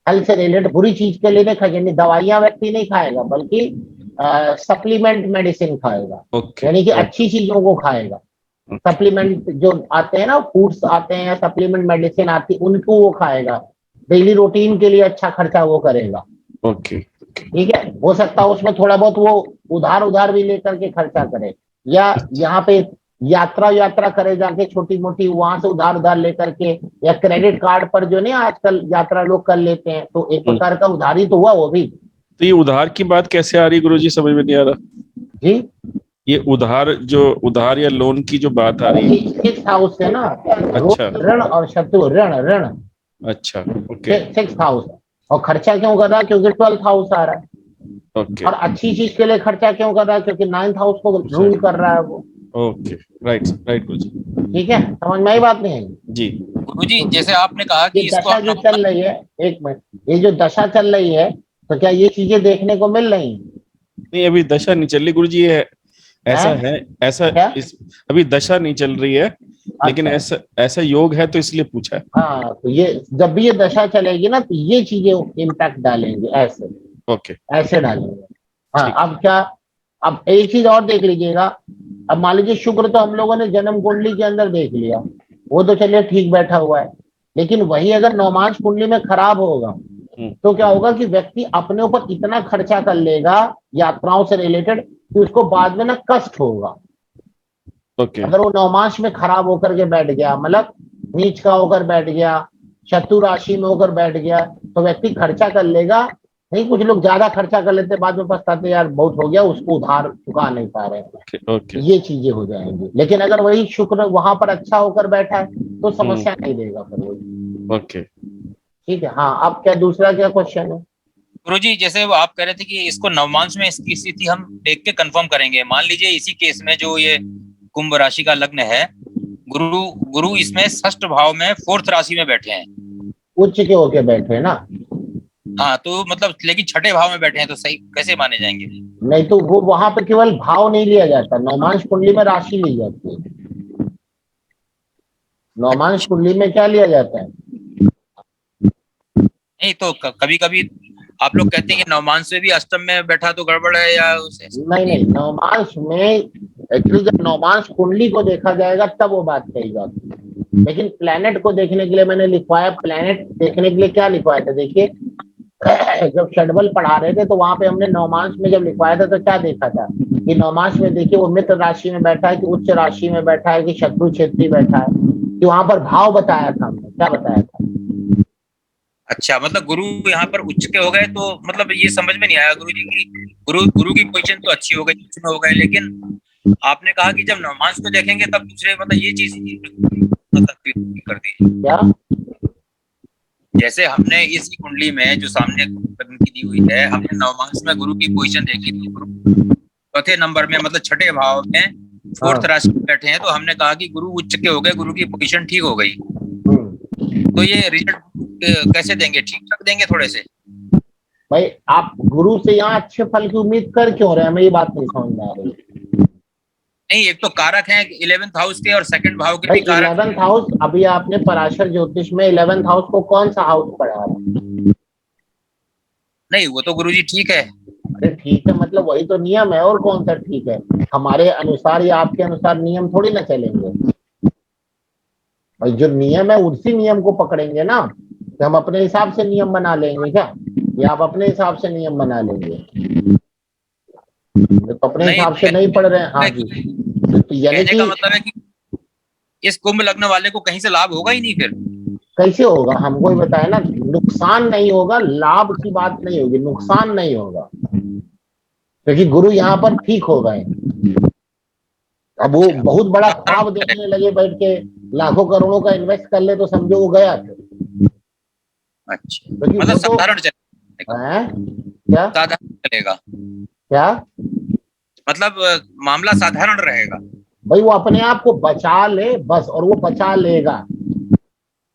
हेल्थ से रिलेटेड बुरी चीज के लिए नहीं खाएगा, दवाइयां व्यक्ति नहीं खाएगा बल्कि सप्लीमेंट मेडिसिन खाएगा। यानी कि अच्छी चीजों को खाएगा। सप्लीमेंट जो आते हैं ना, फूड्स आते हैं या सप्लीमेंट मेडिसिन आती है उनको वो खाएगा। डेली रूटीन के लिए अच्छा खर्चा वो करेगा। ओके। ठीक है। हो सकता है उसमें थोड़ा बहुत वो उधार भी लेकर के खर्चा करे या यहाँ पे यात्रा यात्रा करे जाके छोटी मोटी, वहां से उधार उधार लेकर के, या क्रेडिट कार्ड पर जो नहीं आजकल यात्रा लोग कर लेते हैं, तो एक प्रकार का उधारी तो हुआ वो भी। तो ये उधार की बात कैसे आ रही गुरुजी, समझ में नहीं आ रहा। जी, ये उधार या लोन की जो बात आ रही है। सिक्स हाउस है ना, अच्छा। ऋण और शत्रु, ऋण ऋण अच्छा, ओके सिक्स हाउस। और खर्चा क्यों कर रहा है? क्योंकि 12th हाउस आ रहा है। ओके और अच्छी चीज के लिए खर्चा क्यों कर रहा है? क्योंकि 9th हाउस को रूल कर रहा है वो। ओके, राइट राइट गुरुजी। ठीक है, समझ में आई बात नहीं आई? जी। गुरुजी जैसे आपने कहा कि ये इसको दशा हम जो चल रही है, एक मिनट, ये जो दशा चल रही है, तो क्या ये चीजें देखने को मिल रही हैं? नहीं, अभी दशा नहीं चल रही गुरुजी, ये ऐसा हैं? है, ऐसा क्या? इस अभी दशा नहीं चल रही है, लेकिन अच्छा। ऐसा योग है तो इसलिए पूछा है। हाँ, तो ये जब भी ये दशा चलेगी ना, तो ये चीजें इम्पैक्ट डालेंगे, ऐसे ओके। ऐसे डालेंगे। हाँ, ठीक। अब क्या, अब एक चीज और देख लीजिएगा। अब मान लीजिए शुक्र तो हम लोगों ने जन्म कुंडली के अंदर देख लिया, वो तो चलिए ठीक बैठा हुआ है। लेकिन वही अगर नवमांश कुंडली में खराब होगा, तो क्या होगा कि व्यक्ति अपने ऊपर इतना खर्चा कर लेगा यात्राओं से रिलेटेड, कि उसको बाद में ना कष्ट होगा। ओके। अगर वो नवमांश में खराब होकर के बैठ गया, मतलब नीच का होकर बैठ गया, शत्रु राशि में होकर बैठ गया, तो व्यक्ति खर्चा कर लेगा। नहीं, कुछ लोग ज्यादा खर्चा कर लेते, बाद में पछताते यार बहुत हो गया, उसको उधार चुका नहीं पा रहे हैं। ओके। ये चीजें हो जाएंगी। लेकिन अगर वही शुक्र वहां पर अच्छा होकर बैठा है, तो समस्या नहीं देगा फिर वो। ओके। ठीक है। हाँ, अब क्या दूसरा क्या क्वेश्चन है? गुरुजी जैसे वो आप कह रहे थे कि इसको नवमांश में इसकी स्थिति हम देख के कंफर्म करेंगे। मान लीजिए इसी केस में जो ये कुंभ राशि का लग्न है, गुरु गुरु इसमें षष्ठ भाव में 4th राशि में बैठे हैं। उच्च के होके बैठे हैं ना। हाँ, तो मतलब लेकिन छठे भाव में बैठे हैं, तो सही कैसे माने जाएंगे? नहीं तो वो वहां पर केवल भाव नहीं लिया जाता, नवमांश कुंडली में राशि ली जाती है। नवमांश कुंडली में क्या लिया जाता है? नहीं तो कभी कभी आप लोग कहते हैं कि नवमांश में भी अष्टम में बैठा तो गड़बड़ है, या नहीं नहीं, नवमांश में एक्चुअली जब नवमांश कुंडली को देखा जाएगा तब वो बात कही जाती है। लेकिन प्लेनेट को देखने के लिए मैंने लिखवाया, प्लेनेट देखने के लिए क्या लिखवाया था देखिए। जब षडबल पढ़ा रहे थे तो वहां पे हमने नवमांश में जब लिखवाया था, तो क्या देखा था कि नवमांश में देखिए वो मित्र राशि में बैठा है कि उच्च राशि में बैठा है कि शत्रु क्षेत्री बैठा है, कि वहां पर भाव बताया था हमने, क्या बताया था? अच्छा, मतलब गुरु यहाँ पर उच्च के हो गए, तो मतलब ये समझ में नहीं आया गुरु जी की गुरु की पोजीशन तो अच्छी हो गई, उच्च में हो गए, लेकिन आपने कहा कि जब नवमांश को देखेंगे तब दूसरे, मतलब ये चीज मतलब कर दी क्या? जैसे हमने इस कुंडली में जो सामने लग्न की दी हुई है, हमने नवमांश में गुरु की पोजीशन देखी थी। गुरु चौथे नंबर में मतलब छठे भाव में 4th राशि में बैठे हैं, तो हमने कहा कि गुरु उच्च के हो गए, गुरु की पोजीशन ठीक हो गई। तो ये रिजल्ट कैसे देंगे? ठीक ठाक देंगे थोड़े से? भाई आप गुरु से यहाँ अच्छे फल की उम्मीद कर क्यों रहे हैं? हमें ये बात नहीं समझ में आ रही। नहीं, एक तो कारक है 11th हाउस के और सेकंड भाव के भी कारक। 11th हाउस, अभी आपने पराशर ज्योतिष में 11th हाउस को कौन सा हाउस पढ़ा? नहीं, वो तो गुरुजी ठीक है। अरे ठीक है, मतलब वही तो नियम है, और कौन सा ठीक है? हमारे अनुसार या आपके अनुसार नियम थोड़ी ना चलेंगे भाई। जो नियम है उसी नियम को पकड़ेंगे ना, कि हम अपने हिसाब से नियम बना लेंगे क्या, या आप अपने हिसाब से नियम बना लेंगे? तो अपने हिसाब से नहीं पढ़ रहे हैं। हाँ जी, तो यानी कहने का कि मतलब है कि इस कुंभ लग्न वाले को कहीं से लाभ होगा ही नहीं फिर। कैसे होगा? हमको ही बताया ना, नुकसान नहीं होगा, लाभ की बात नहीं होगी, नुकसान नहीं होगा, क्योंकि गुरु यहाँ पर ठीक हो गए। अब वो बहुत बड़ा ख्वाब देखने लगे बैठ के, लाखों करोड़ों का इन्वेस्ट कर ले, तो समझो वो गया फिर। अच्छा, क्योंकि मतलब वो तो साधारण चलेगा। क्या साधारण चलेगा, क्या मतलब मामला साधारण रहेगा। भाई, वो अपने आप को बचा ले बस, और वो बचा लेगा।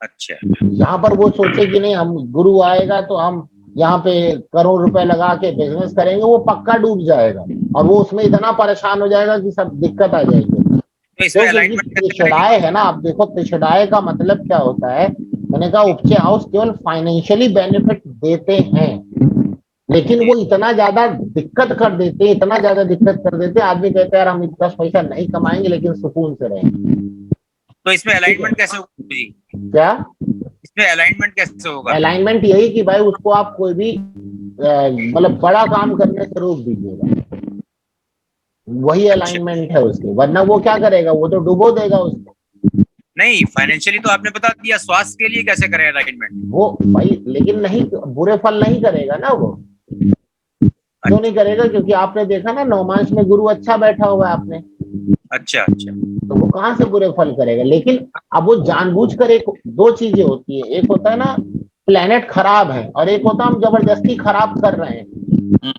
अच्छा, यहाँ पर वो सोचे कि नहीं हम गुरु आएगा तो हम यहाँ पे करोड़ रुपए लगा के बिजनेस करेंगे, वो पक्का डूब जाएगा, और वो उसमें इतना परेशान हो जाएगा कि सब दिक्कत आ जाएगी। तो इसमें अलाइनमेंट त्रिषडाय है ना, आप देखो त्रिषडाय का मतलब क्या होता है। मैंने कहा उपचे हाउस केवल फाइनेंशियली बेनिफिट देते हैं, लेकिन वो इतना ज्यादा दिक्कत कर देते, इतना ज्यादा दिक्कत कर देते, आदमी कहते हैं यार हम 10 पैसा नहीं कमाएंगे लेकिन सुकून से रहेंगे। तो इसमें अलाइनमेंट कैसे होगा जी? क्या इसमें अलाइनमेंट कैसे होगा? अलाइनमेंट? यही कि भाई उसको आप कोई भी मतलब बड़ा काम करने से रोक दीजिएगा। वही अलाइनमेंट है उसकी, वरना वो क्या करेगा, वो तो डुबो देगा उसको। नहीं, फाइनेंशियली तो आपने बता दिया, स्वास्थ्य के लिए कैसे करें अलाइनमेंट? वो भाई लेकिन नहीं, बुरे फल नहीं करेगा ना वो। क्यों नहीं करेगा? क्योंकि आपने देखा ना नवमांश में गुरु अच्छा बैठा हुआ है आपने, अच्छा अच्छा। तो वो कहाँ से बुरे फल करेगा। लेकिन अब वो जानबूझकर, एक दो चीजें होती है, एक होता है ना प्लेनेट खराब है, और एक होता है हम जबरदस्ती खराब कर रहे हैं।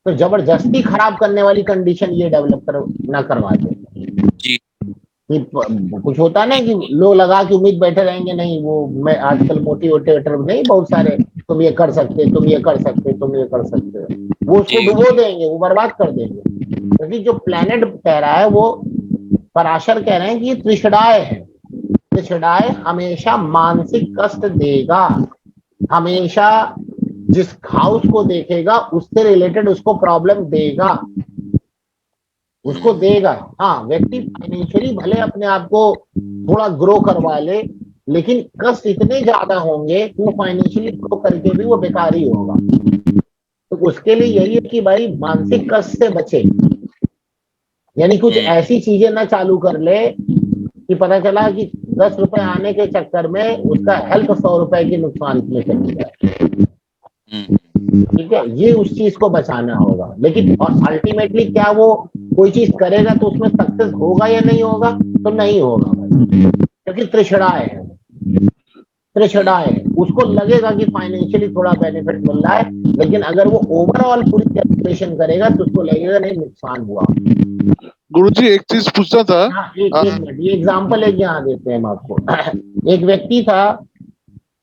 तो जबरदस्ती खराब करने वाली कंडीशन ये डेवलप ना करवा दे। जी। कुछ होता है ना कि लोग लगा के उम्मीद बैठे रहेंगे, नहीं वो मैं आजकल मोटिवेटर नहीं बहुत सारे, तुम ये कर सकते, तुम ये कर सकते, तुम ये कर सकते हो, वो उसको जी। डुबो देंगे, वो बर्बाद कर देंगे। क्योंकि जो प्लेनेट कह रहा है, वो पराशर कह रहे हैं कि ये त्रिषडाय है। त्रिषडाय हमेशा मानसिक कष्ट देगा, हमेशा जिस हाउस को देखेगा उससे रिलेटेड उसको प्रॉब्लम देगा, उसको देगा। हाँ, व्यक्ति फाइनेंशियली भले अपने आप को थोड़ा ग्रो करवा ले, लेकिन कष्ट इतने ज्यादा होंगे कि वो फाइनेंशियली ग्रो करके भी वो बेकार ही होगा। तो उसके लिए यही है कि भाई मानसिक कष्ट से बचे, यानी कुछ ऐसी चीजें ना चालू कर ले कि पता चला कि 10 रुपए आने के चक्कर में उसका हेल्थ 100 रुपए के नुकसान में चली जाए। ठीक है, ये उस चीज को बचाना होगा। लेकिन और अल्टीमेटली क्या वो कोई चीज करेगा तो उसमें सक्सेस होगा या नहीं होगा? तो नहीं होगा भाई, क्योंकि त्रिषणाएं है, त्रिषणाएं है। उसको लगेगा कि फाइनेंशियली थोड़ा बेनिफिट मिल रहा है, लेकिन अगर वो ओवरऑल पूरी कैलकुलेशन करेगा तो उसको लगेगा नहीं नुकसान हुआ। गुरुजी एक चीज पूछना था। हाँ, एक मिनट, ये एग्जाम्पल एक यहाँ देते हैं हम आपको। एक व्यक्ति था,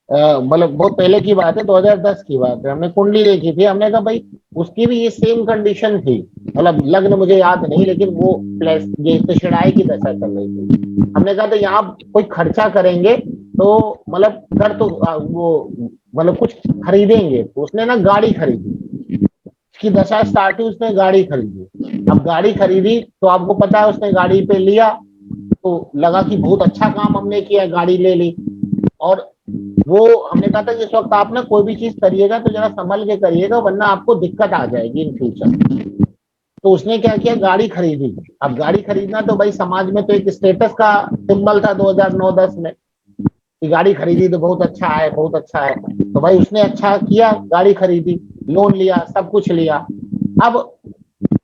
मतलब बहुत पहले की बात है, 2010 की बात है, हमने कुंडली देखी थी, हमने कहा भाई उसकी भी ये सेम कंडीशन थी, मतलब लग्न मुझे याद नहीं, लेकिन वो प्लस ये त्रिषणाई की दशा चल रही थी। हमने कहा तो यहाँ कोई खर्चा करेंगे तो मतलब कर तो वो मतलब कुछ खरीदेंगे, तो उसने ना गाड़ी खरीदी, उसकी दशा स्टार्ट हुई, उसने गाड़ी खरीदी। अब गाड़ी खरीदी तो आपको पता है उसने गाड़ी पे लिया, तो लगा कि बहुत अच्छा काम हमने किया, गाड़ी ले ली। और वो हमने कहा था कि इस वक्त आप ना कोई भी चीज करिएगा तो जरा संभल के करिएगा, वरना आपको दिक्कत आ जाएगी इन फ्यूचर। तो उसने क्या किया, गाड़ी खरीदी। अब गाड़ी खरीदना तो भाई समाज में तो एक स्टेटस का सिंबल था 2009-10 में, कि गाड़ी खरीदी तो बहुत अच्छा है, बहुत अच्छा है। तो भाई उसने अच्छा किया, गाड़ी खरीदी, लोन लिया, सब कुछ लिया। अब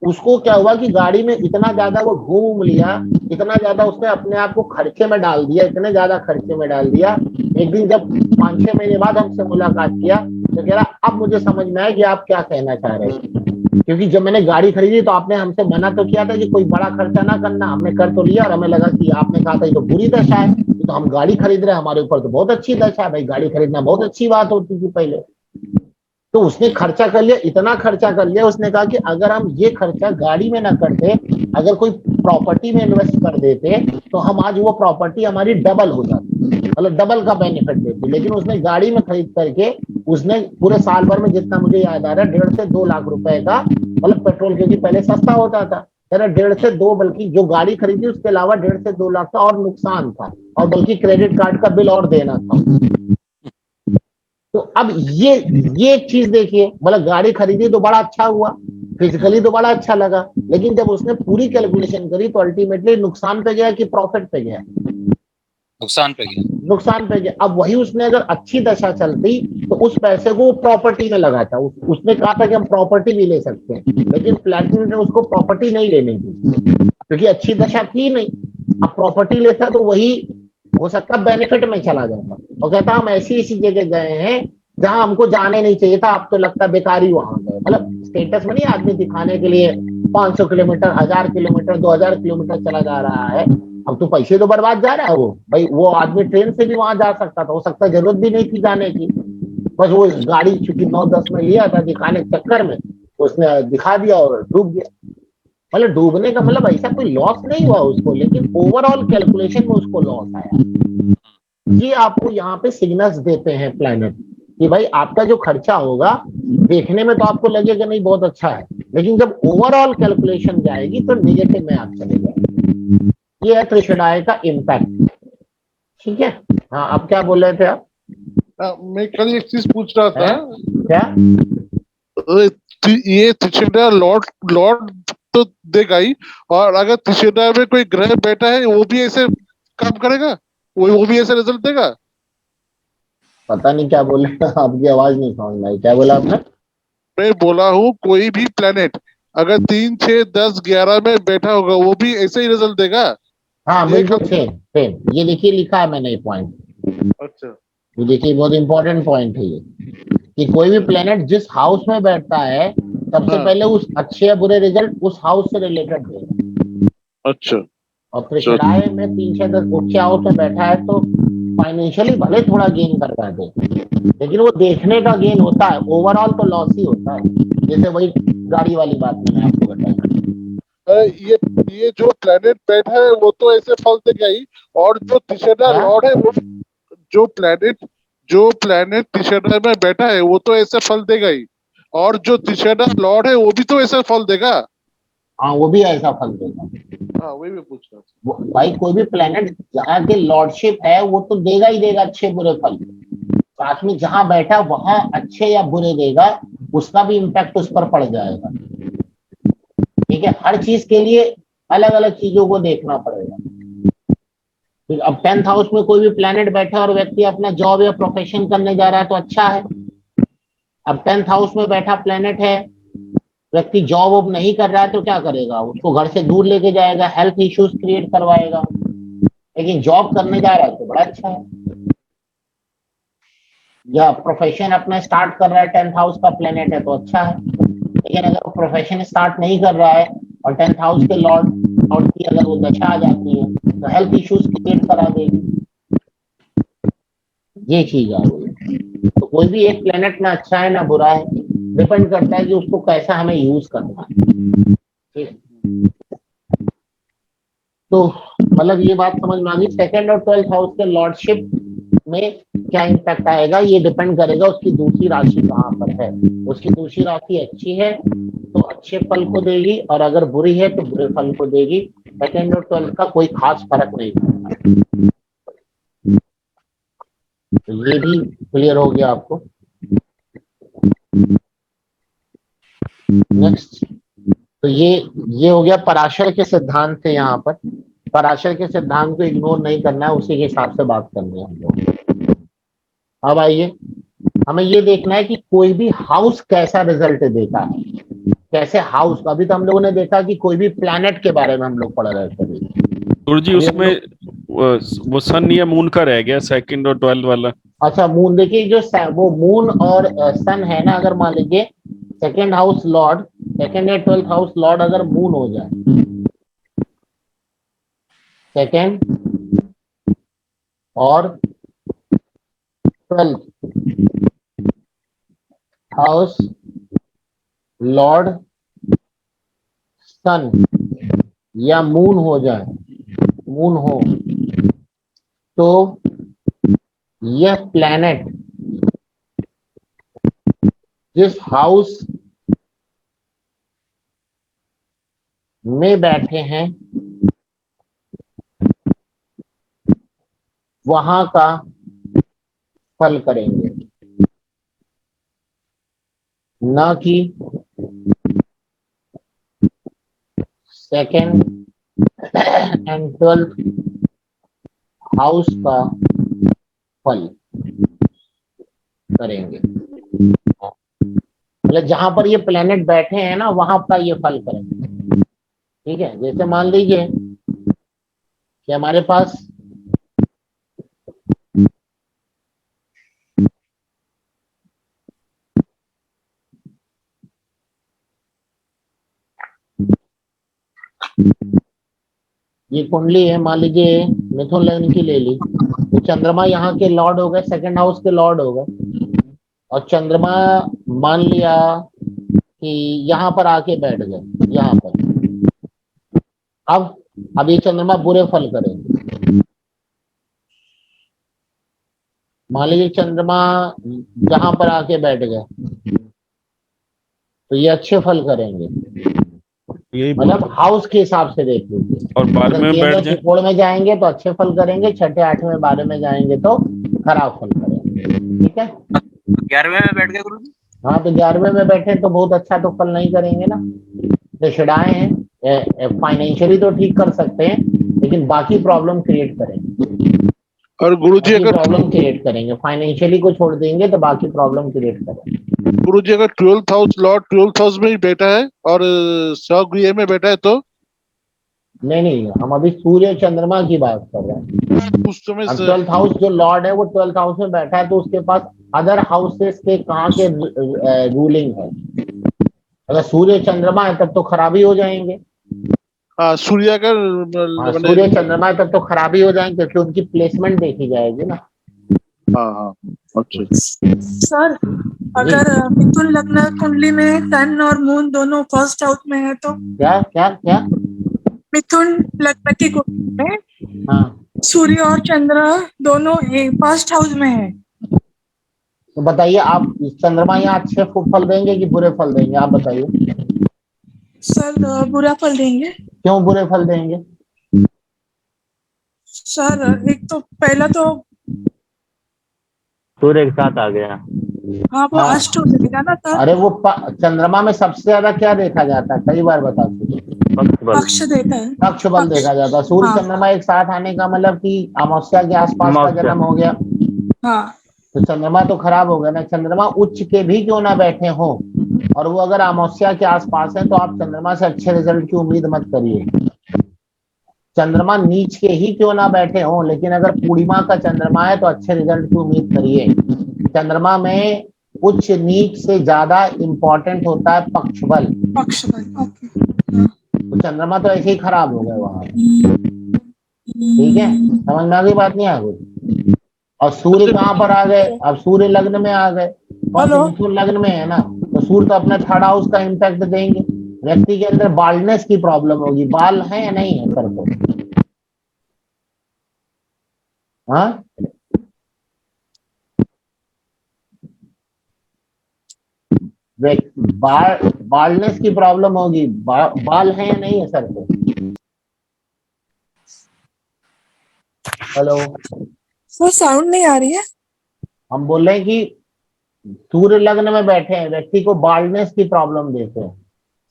उसको क्या हुआ कि गाड़ी में इतना ज्यादा वो घूम लिया, इतना ज्यादा उसने अपने आप को खर्चे में डाल दिया, इतने ज्यादा खर्चे में डाल दिया। एक दिन जब 5-6 महीने बाद हमसे मुलाकात किया तो कह रहा अब मुझे समझ में आया कि आप क्या कहना चाह रहे हैं, क्योंकि जब मैंने गाड़ी खरीदी तो आपने हमसे मना तो किया था कि कोई बड़ा खर्चा ना करना, हमने कर तो लिया, और हमें लगा कि आपने कहा था ये तो बुरी दशा है, तो हम गाड़ी खरीद रहे हैं, हमारे ऊपर तो बहुत अच्छी दशा है। भाई गाड़ी खरीदना बहुत अच्छी बात होती थी पहले। तो उसने खर्चा कर लिया, इतना खर्चा कर लिया, उसने कहा कि अगर हम ये खर्चा गाड़ी में ना करते, अगर कोई प्रॉपर्टी में इन्वेस्ट कर देते तो हम आज वो प्रॉपर्टी हमारी डबल हो जाती, मतलब डबल का बेनिफिट देती। लेकिन उसने गाड़ी में खरीद करके उसने पूरे साल भर में, जितना मुझे याद आ रहा है, 1.5 से 2 लाख रुपए का, मतलब पेट्रोल क्योंकि पहले सस्ता होता था, 1.5 से 2, बल्कि जो गाड़ी खरीदी उसके अलावा 1.5 से 2 लाख का और नुकसान था, और बल्कि क्रेडिट कार्ड का बिल और देना था। तो अब ये चीज देखिए, मतलब गाड़ी खरीदी तो बड़ा अच्छा हुआ, फिजिकली तो बड़ा अच्छा लगा, लेकिन जब उसने पूरी कैलकुलेशन करी तो अल्टीमेटली नुकसान पे गया कि प्रॉफिट पे गया? नुकसान पे गया। नुकसान पे गया। अब वही उसने अगर अच्छी दशा चलती तो उस पैसे को प्रॉपर्टी में लगाता। उसने कहा था कि हम प्रॉपर्टी भी ले सकते हैं, लेकिन प्लेटिनम ने उसको प्रॉपर्टी नहीं लेने दी, क्योंकि अच्छी दशा थी नहीं। अब प्रॉपर्टी लेता तो वही हो सकता बेनिफिट में चला जाता, और कहता हम ऐसी ऐसी जगह गए हैं जहां हमको जाने नहीं चाहिए था, अब तो लगता बेकारी वहां गए। मतलब स्टेटस में नहीं, आदमी दिखाने के लिए 500 किलोमीटर, 1000 किलोमीटर, 2000 किलोमीटर चला जा रहा है, अब तो पैसे तो बर्बाद जा रहा है। वो भाई वो आदमी ट्रेन से भी वहां जा सकता था, हो सकता है जरूरत भी नहीं थी जाने की, बस वो गाड़ी चूंकि 9-10 में लिया था दिखाने के चक्कर में, उसने दिखा दिया और डूब गया। मतलब डूबने का मतलब ऐसा कोई लॉस नहीं हुआ उसको, लेकिन ओवरऑल कैलकुलेशन में उसको लॉस आया। ये आपको यहाँ पे सिग्नल्स देते हैं प्लैनेट कि भाई आपका जो खर्चा होगा देखने में तो आपको लगेगा नहीं बहुत अच्छा है, लेकिन जब ओवरऑल कैलकुलेशन जाएगी तो निगेटिव में आप चले जाएंगे। ये है त्रिषणाय का इम्पैक्ट। ठीक है, हाँ अब क्या बोल रहे थे आप? मैं कल एक चीज पूछ रहा था। क्या ये त्रिषणा लॉर्ड लॉर्ड तो देगा ही। और अगर तीसरा में कोई ग्रह बैठा है वो भी ऐसे काम करेगा, वो भी ऐसे रिजल्ट देगा। पता नहीं क्या बोले आपकी आवाज नहीं समझ में आई, क्या बोला आपने? मैं बोला हूँ कोई भी प्लेनेट अगर 3, 6, 10, 11 में बैठा होगा वो भी ऐसे ही रिजल्ट देगा। हाँ ये बिल्कुल सेम सेम, ये देखिए लिखा है मैंने ये पॉइंट, अच्छा ये देखिए बहुत इंपॉर्टेंट पॉइंट है ये, कि कोई भी प्लेनेट जिस हाउस में बैठता है सबसे हाँ। पहले उस अच्छे या बुरे रिजल्ट उस हाउस से रिलेटेड देगा। अच्छा और कृष्णाय में 3, 6, 10 उच्च हाउस में बैठा है तो फाइनेंशियली भले थोड़ा गेन कर पाते, लेकिन वो देखने का गेन होता है, ओवरऑल तो लॉस ही होता है। जैसे वही गाड़ी वाली बात मैंने आपको बताई। ये जो प्लेनेट बैठा है वो तो ऐसे फल देगा ही। और जो तीसरा हाँ? लॉर्ड है वो जो प्लेनेट तीसरा में बैठा है वो तो ऐसे फल देगा ही। और जो तीसरा लॉर्ड है वो भी तो ऐसे फल देगा। हाँ वो भी ऐसा फल देगा। हाँ वही मैं पूछ रहा था। भाई कोई भी प्लेनेट जहाँ की लॉर्डशिप है वो तो देगा ही देगा अच्छे बुरे फल, साथ में जहां बैठा वहां अच्छे या बुरे देगा, उसका भी इम्पैक्ट उस पर पड़ जाएगा। ठीक है, हर चीज के लिए अलग अलग चीजों को देखना पड़ेगा। ठीक, अब 10th हाउस में कोई भी प्लेनेट बैठा और व्यक्ति अपना जॉब या प्रोफेशन करने जा रहा है तो अच्छा है। अब 10th हाउस में बैठा प्लेनेट है, व्यक्ति जॉब वॉब नहीं कर रहा है तो क्या करेगा, उसको घर से दूर लेके जाएगा, हेल्थ इश्यूज क्रिएट करवाएगा। लेकिन जॉब करने जा रहा है तो बड़ा अच्छा है, या प्रोफेशन अपना स्टार्ट कर रहा है 10th हाउस का प्लेनेट है तो अच्छा है। लेकिन अगर वो प्रोफेशन स्टार्ट नहीं कर रहा है और 10th हाउस के लॉर्ड की अगर वो दशा आ जाती है तो हेल्थ इश्यूज क्रिएट करा देगी। ये चीज आ गई। तो कोई भी एक प्लेनेट ना अच्छा है ना बुरा है, डिपेंड करता है कि उसको कैसा हमें यूज करना है। ठीक है? तो मतलब ये बात समझ में आ गई, सेकंड और 12th हाउस के लॉर्डशिप में क्या इम्पैक्ट आएगा ये डिपेंड करेगा उसकी दूसरी राशि कहाँ पर है। उसकी दूसरी राशि अच्छी है तो अच्छे फल को देगी, और अगर बुरी है तो बुरे फल को देगी। सेकंड और 12th का कोई खास फर्क नहीं पड़ता। तो ये भी क्लियर हो गया आपको। नेक्स्ट, तो ये हो गया पराशर के सिद्धांत थे। यहाँ पर पराशर के सिद्धांत को इग्नोर नहीं करना है, उसी के हिसाब से बात करनी है हम लोग। अब आइए, हमें ये देखना है कि कोई भी हाउस कैसा रिजल्ट देता है, कैसे हाउस। अभी तो हम लोगों ने देखा कि कोई भी प्लैनेट के बारे में हम लोग पढ़ रहे थे। गुरुजी उसमें वो सन या मून का रह गया सेकंड और 12 वाला। अच्छा मून, देखिए जो वो मून और सन है ना, अगर मान लीजिए सेकंड हाउस लॉर्ड, सेकंड या 12th हाउस लॉर्ड अगर मून हो जाए, सेकंड और 12th हाउस लॉर्ड सन या मून हो जाए, मून हो, तो यह प्लैनेट जिस हाउस में बैठे हैं वहां का फल करेंगे, ना कि सेकंड एंड 12th हाउस का फल करेंगे। मतलब जहां पर ये प्लेनेट बैठे हैं ना वहां का ये फल करेंगे। ठीक है, जैसे मान लीजिए कि हमारे पास ये कुंडली है, मान लीजिए मिथुन लग्न की ले ली, तो चंद्रमा यहाँ के लॉर्ड हो गए, सेकंड हाउस के लॉर्ड हो गए, और चंद्रमा मान लिया कि यहाँ पर आके बैठ गए यहाँ पर। अब ये चंद्रमा बुरे फल करेंगे। मान लीजिए चंद्रमा जहां पर आके बैठ गए तो ये अच्छे फल करेंगे। यही मतलब हाउस के हिसाब से देख लीजिए, और 12 में बैठ जाए त्रिकोण में जाएंगे तो अच्छे फल करेंगे, छठे 8वें 12 में जाएंगे तो खराब फल करेंगे। ठीक है, 11वें में बैठ गए गुरु जी। हाँ तो 11वें में बैठे तो बहुत अच्छा तो फल नहीं करेंगे ना, तो शिडाएं हैं फाइनेंशियली तो ठीक कर सकते हैं, लेकिन बाकी प्रॉब्लम क्रिएट करेंगे, और गुरुजी बाकी अगर प्रॉब्लम क्रिएट करेंगे। फाइनेंशियली को छोड़ देंगे तो बाकी प्रॉब्लम क्रिएट करेंगे। गुरुजी अगर 12th house Lord 12th house में ही बैठा है और स्वगृह में बैठा है तो नहीं, हम अभी सूर्य चंद्रमा की बात कर रहे हैं। उस समय अब 12th हाउस जो लॉर्ड है वो 12th हाउस में बैठा है, तो उसके पास अदर हाउसेस के कहाँ के रूलिंग है। अगर सूर्य चंद्रमा है तब तो खराबी हो जाएंगे। हाँ सूर्य का हाँ, मैंने सूर्य चंद्रमा है तब तो खराबी हो जाएंगे, क्योंकि उनकी प्लेसमेंट देखी जाएगी ना। हाँ हाँ अच्छा सर अगर मिथुन लग्न कुंडली में सन और मून दोनों फर्स्ट हाउस में है तो क्या क्या क्या? मिथुन लग्न की कुंडली में हाँ, सूर्य और चंद्र दोनों फर्स्ट हाउस में है, तो बताइए आप, चंद्रमा यहाँ अच्छे फल देंगे कि बुरे फल देंगे, आप बताइए। सर बुरा फल देंगे। क्यों बुरे फल देंगे? सर एक तो पहला तो सूर्य के साथ आ गया। हाँ वो हाँ। अष्ट हो जाएगा ना सर, अरे वो चंद्रमा में सबसे ज्यादा क्या देखा जाता है, कई बार बता चुके, पक्ष बल। पक्ष देता है। पक्ष बल देखा जाता है। सूर्य हाँ। चंद्रमा एक साथ आने का मतलब कि अमावस्या के आसपास का अमावस्या। जन्म हो गया, हाँ तो चंद्रमा तो खराब हो गया ना। चंद्रमा उच्च के भी क्यों ना बैठे हो, और वो अगर अमावस्या के आसपास है, तो आप चंद्रमा से अच्छे रिजल्ट की उम्मीद मत करिए। चंद्रमा नीच के ही क्यों ना बैठे हो, लेकिन अगर पूर्णिमा का चंद्रमा है तो अच्छे रिजल्ट की उम्मीद करिए। चंद्रमा में उच्च नीच से ज्यादा इंपॉर्टेंट होता है पक्ष बल। पक्ष बल, ओके। तो चंद्रमा तो ऐसे ही खराब हो गए वहां, ठीक है, समझ में आ गई बात, नहीं आ गई? और सूर्य कहाँ पर आ गए, अब सूर्य लग्न में आ गए, और हेलो। मिथुन लग्न में है ना, तो सूर्य तो अपना थर्ड हाउस का इम्पैक्ट देंगे। व्यक्ति के अंदर बाल्डनेस की प्रॉब्लम होगी, बाल है या नहीं है सर को? हाँ, बाल्डनेस की प्रॉब्लम होगी, बाल है या नहीं है सर को? हेलो, सर साउंड नहीं आ रही है। हम बोल रहे हैं कि सूर्य लग्न में बैठे हैं, व्यक्ति को बाल्डनेस की प्रॉब्लम देते हैं,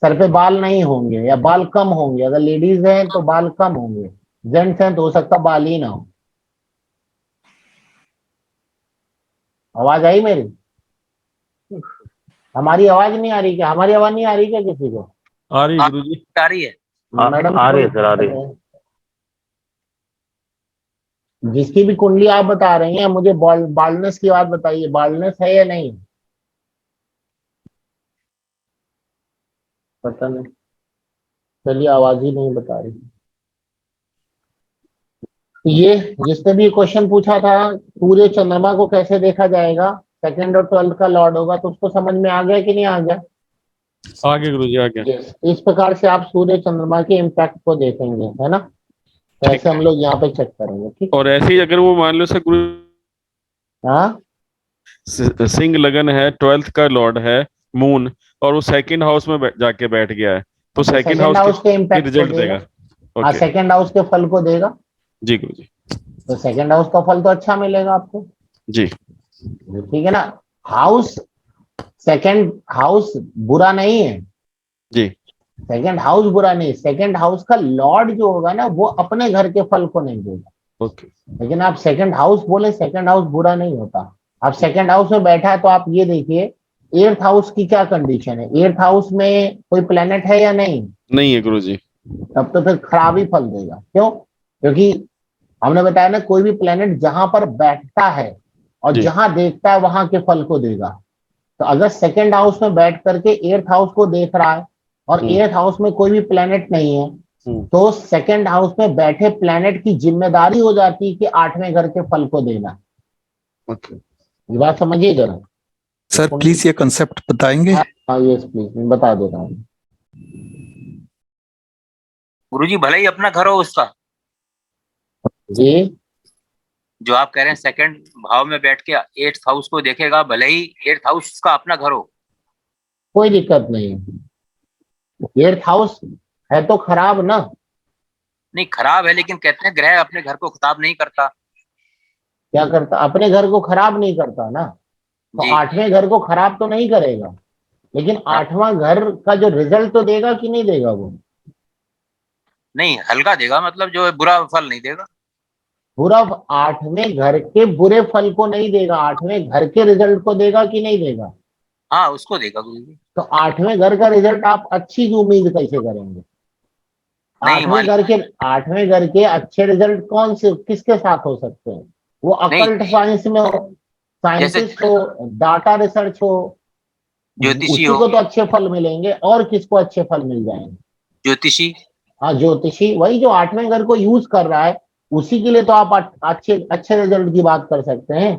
सर पे बाल नहीं होंगे या बाल कम होंगे। अगर लेडीज हैं तो बाल कम होंगे, जेंट्स हैं तो हो सकता बाल ही ना हो। आवाज आई मेरी? हमारी आवाज नहीं आ रही क्या? हमारी आवाज नहीं आ रही क्या किसी को? आ रही है गुरुजी। आ रही है। मैडम आ रही है सर, आ रही है। जिसकी भी कुंडली आप बता रही हैं, मुझे बाल्डनेस की बात बताइए, बाल्डनेस है या नहीं? पता नहीं, चलिए आवाज ही नहीं बता रही। ये जिसने भी क्वेश्चन पूछा था, सूर्य चंद्रमा को कैसे देखा जाएगा, सेकंड और 12th का लॉर्ड होगा, तो उसको समझ में आ गया कि नहीं आ गया? आगे गुरुजी आगे। Yes. इस प्रकार से आप सूर्य चंद्रमा के इम्पैक्ट को देखेंगे, है ना। तो ऐसे हम लोग यहाँ पे चेक करेंगे, ठीक। और ऐसे ही अगर वो मान लो सर गुरु हाँ, सिंह लगन है, 12th का लॉर्ड है मून, और वो सेकंड हाउस में जाके बैठ गया है, तो सेकंड सेकंड हाउस के हाउस इम्पैक्ट को रिजल्ट देगा। देगा। हाँ, ओके सेकंड हाउस के फल को देगा, जी गुरुजी तो सेकंड हाउस का फल तो अच्छा मिलेगा आपको, जी। ठीक है ना। हाउस, सेकंड हाउस बुरा नहीं है, जी सेकंड हाउस बुरा नहीं, सेकंड हाउस का लॉर्ड जो होगा ना, वो अपने घर के फल को नहीं देगा। ओके लेकिन आप सेकंड हाउस बोले, सेकंड हाउस बुरा नहीं होता। आप सेकंड हाउस में बैठा है तो आप ये देखिए 8th हाउस की क्या कंडीशन है, 8th हाउस में कोई प्लेनेट है या नहीं? नहीं है गुरुजी। तब तो फिर खराब ही फल देगा। क्यों? क्योंकि हमने बताया ना, कोई भी प्लेनेट जहां पर बैठता है और जी। जहां देखता है वहां के फल को देगा। तो अगर सेकंड हाउस में बैठ करके 8th हाउस को देख रहा है और 8th हाउस में कोई भी प्लेनेट नहीं है, तो सेकंड हाउस में बैठे प्लेनेट की जिम्मेदारी हो जाती है कि 8वें घर के फल को देना। ओके ये बात समझिए जरा सर, प्लीज ये कंसेप्ट बताएंगे। हाँ यस प्लीज, मैं बता देता हूँ। गुरुजी भले ही अपना घर हो उसका, जी, जो आप कह रहे हैं सेकंड भाव में बैठ के 8th हाउस को देखेगा, भले ही 8th हाउस उसका अपना घर हो, कोई दिक्कत नहीं है। 8th हाउस है तो खराब ना। नहीं खराब है, लेकिन कहते हैं ग्रह अपने घर को खराब नहीं करता। क्या करता? अपने घर को खराब नहीं करता ना, तो जी 8वें घर को खराब तो नहीं करेगा, लेकिन 8वां घर का जो रिजल्ट तो देगा कि नहीं देगा वो? नहीं, हल्का देगा, मतलब जो है बुरा फल नहीं देगा। बुरा, आठवें घर के बुरे फल को नहीं देगा, आठवें घर के रिजल्ट को देगा कि नहीं देगा? हाँ, उसको देगा गुरु जी। तो आठवें घर का रिजल्ट आप अच्छी उम्मीद कैसे करेंगे? नहीं मान आठवें घर के अच्छे रिजल्ट कौन से किसके साथ हो सकते हैं? वो नहीं, अकल्ट साइंस में हो, साइंटिस्ट हो, डाटा रिसर्च हो, ज्योतिषी उसी हो, को तो अच्छे फल मिलेंगे। और किसको अच्छे फल मिल जाएंगे? ज्योतिषी। हाँ, ज्योतिषी, वही जो आठवें घर को यूज कर रहा है, उसी के लिए तो आप अच्छे अच्छे रिजल्ट की बात कर सकते हैं।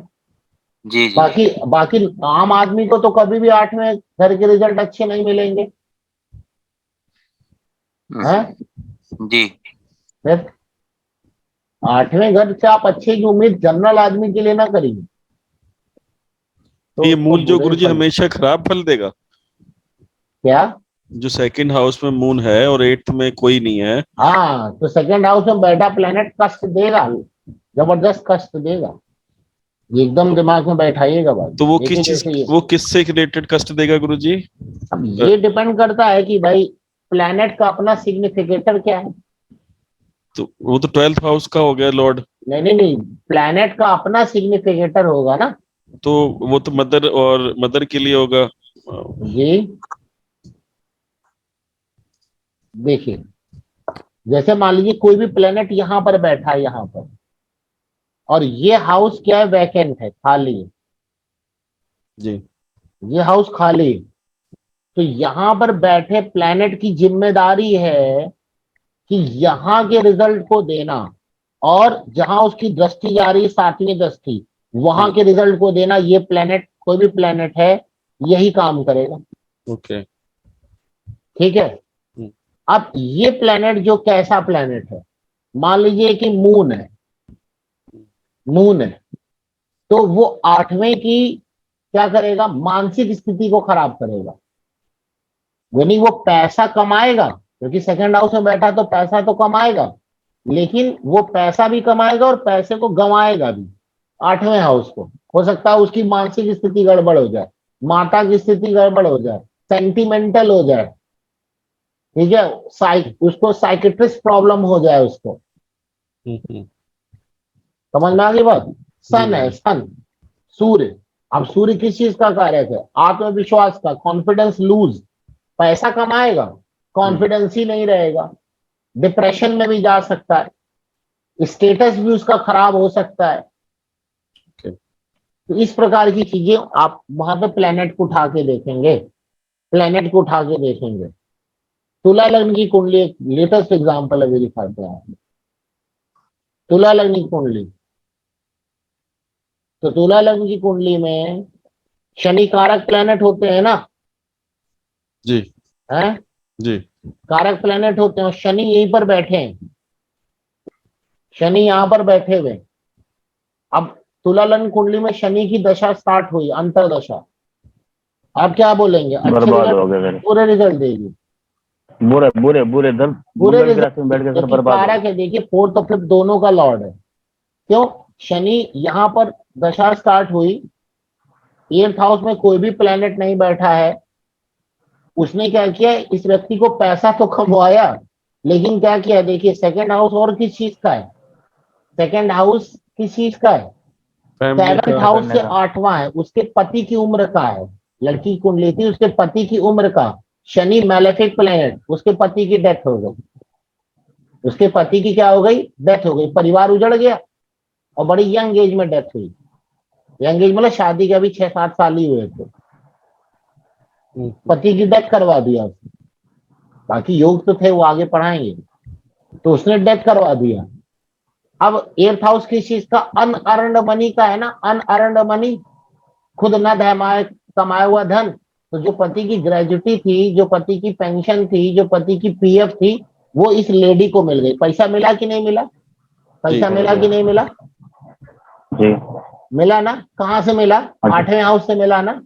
जी जी। बाकी बाकी आम आदमी को तो कभी भी आठवें घर के रिजल्ट अच्छे नहीं मिलेंगे। हैं? जी। फिर आठवें घर से आप अच्छे की उम्मीद जनरल आदमी के लिए ना करिए। ये मून जो बुरे गुरुजी फल। हमेशा खराब फल देगा? क्या? जो सेकंड हाउस में मून है और एट्थ में कोई नहीं है, हाँ, तो सेकंड हाउस में बैठा प्लेनेट कष्ट देगा, जबरदस्त कष्ट देगा। ये एकदम दिमाग में बैठाइएगा बात। तो वो देखिए किस चीज, जैसे ये, वो किससे रिलेटेड कष्ट देगा गुरुजी? अब ये डिपेंड करता है कि भाई प्लेनेट का अपना सिग्निफिकेटर क्या है। तो वो तो 12th हाउस का हो गया लॉर्ड। नहीं नहीं नहीं, प्लेनेट का अपना सिग्निफिकेटर होगा ना। तो वो तो मदर और मदर के लिए होगा। जी, देखिए जैसे मान लीजिए कोई भी प्लेनेट यहाँ पर बैठा है, यहाँ पर, और ये हाउस क्या है? वैकेंट है, खाली है। जी ये हाउस खाली है। तो यहाँ पर बैठे प्लेनेट की जिम्मेदारी है कि यहाँ के रिजल्ट को देना, और जहां उसकी दृष्टि जा रही है, 7वीं दृष्टि, वहां के रिजल्ट को देना। ये प्लेनेट, कोई भी प्लेनेट है, यही काम करेगा। ओके। ठीक है। अब ये प्लेनेट जो कैसा प्लेनेट है, मान लीजिए कि मून है, मून है, तो वो आठवें की क्या करेगा? मानसिक स्थिति को खराब करेगा। यानी वो पैसा कमाएगा, क्योंकि सेकंड हाउस में बैठा तो पैसा तो कमाएगा, लेकिन वो पैसा भी कमाएगा और पैसे को गंवाएगा भी। आठवें हाउस को हो सकता है उसकी मानसिक स्थिति गड़बड़ हो जाए, माता की स्थिति गड़बड़ हो जाए, सेंटिमेंटल हो जाए। ठीक है, उसको साइकेट्रिस्ट प्रॉब्लम हो जाए उसको। समझ में आ गई बात? सन है, सन, सूर्य। अब सूर्य किस चीज का कारक है? आत्मविश्वास का, कॉन्फिडेंस लूज। पैसा कमाएगा, कॉन्फिडेंस ही नहीं रहेगा, डिप्रेशन में भी जा सकता है, स्टेटस भी उसका खराब हो सकता है। तो इस प्रकार की चीजें आप वहां पे प्लेनेट को उठा के देखेंगे, प्लेनेट को उठा के देखेंगे। तुला लग्न की कुंडली एक लेटेस्ट एग्जांपल अभी दिखाते हैं। तुला लग्न की कुंडली, तो तुला लग्न की कुंडली में शनि कारक प्लेनेट होते हैं ना? जी हैं? जी। कारक प्लेनेट होते हैं, और शनि यहीं पर बैठे हैं, शनि यहां पर बैठे हुए। अब तुला लग्न कुंडली में शनि की दशा स्टार्ट हुई, अंतरदशा। आप क्या बोलेंगे? अच्छे बर्बाद रिजल्ट, हो गए फिर, पूरे रिजल्ट देगी। बुरे बुरे बुरे दल पूरे मंगल की राशि में बैठ के सर देखिए बर्बाद हो कारक है, देखिए 4th और 5th दोनों का लॉर्ड है। क्यों? शनि यहाँ पर दशा स्टार्ट हुई, 8th हाउस में कोई भी प्लेनेट नहीं बैठा है। उसने क्या किया? इस व्यक्ति को पैसा तो कमवाया, लेकिन क्या किया? देखिए सेकंड हाउस और किस चीज का है? सेकंड हाउस किस चीज का है? फैमिली 7th का। हाउस से 8वां है, उसके पति की उम्र का है। लड़की की कुंडली थी, उसके पति की उम्र का। शनि मैलेफिक प्लेनेट, उसके पति की डेथ हो गई, उसके पति की क्या हो गई? डेथ हो गई। परिवार उजड़ गया, और बड़ी यंग एज में डेथ हुई। यंग एज मतलब शादी के अभी 6-7 साल ही हुए थे, पति की डेथ करवा दिया उसने। बाकी योग तो थे, वो आगे पढ़ाएंगे, तो उसने डेथ करवा दिया। अब 8th हाउस किस चीज का? अनअर्न्ड मनी का है ना, अनअर्न्ड मनी, खुद न कमाया हुआ धन। तो जो पति की ग्रेजुटी थी, जो पति की पेंशन थी, जो पति की पीएफ थी, वो इस लेडी को मिल गई। पैसा मिला कि नहीं मिला? पैसा मिला कि नहीं मिला? जी। मिला ना? कहाँ से मिला? 8वें हाउस से मिला ना,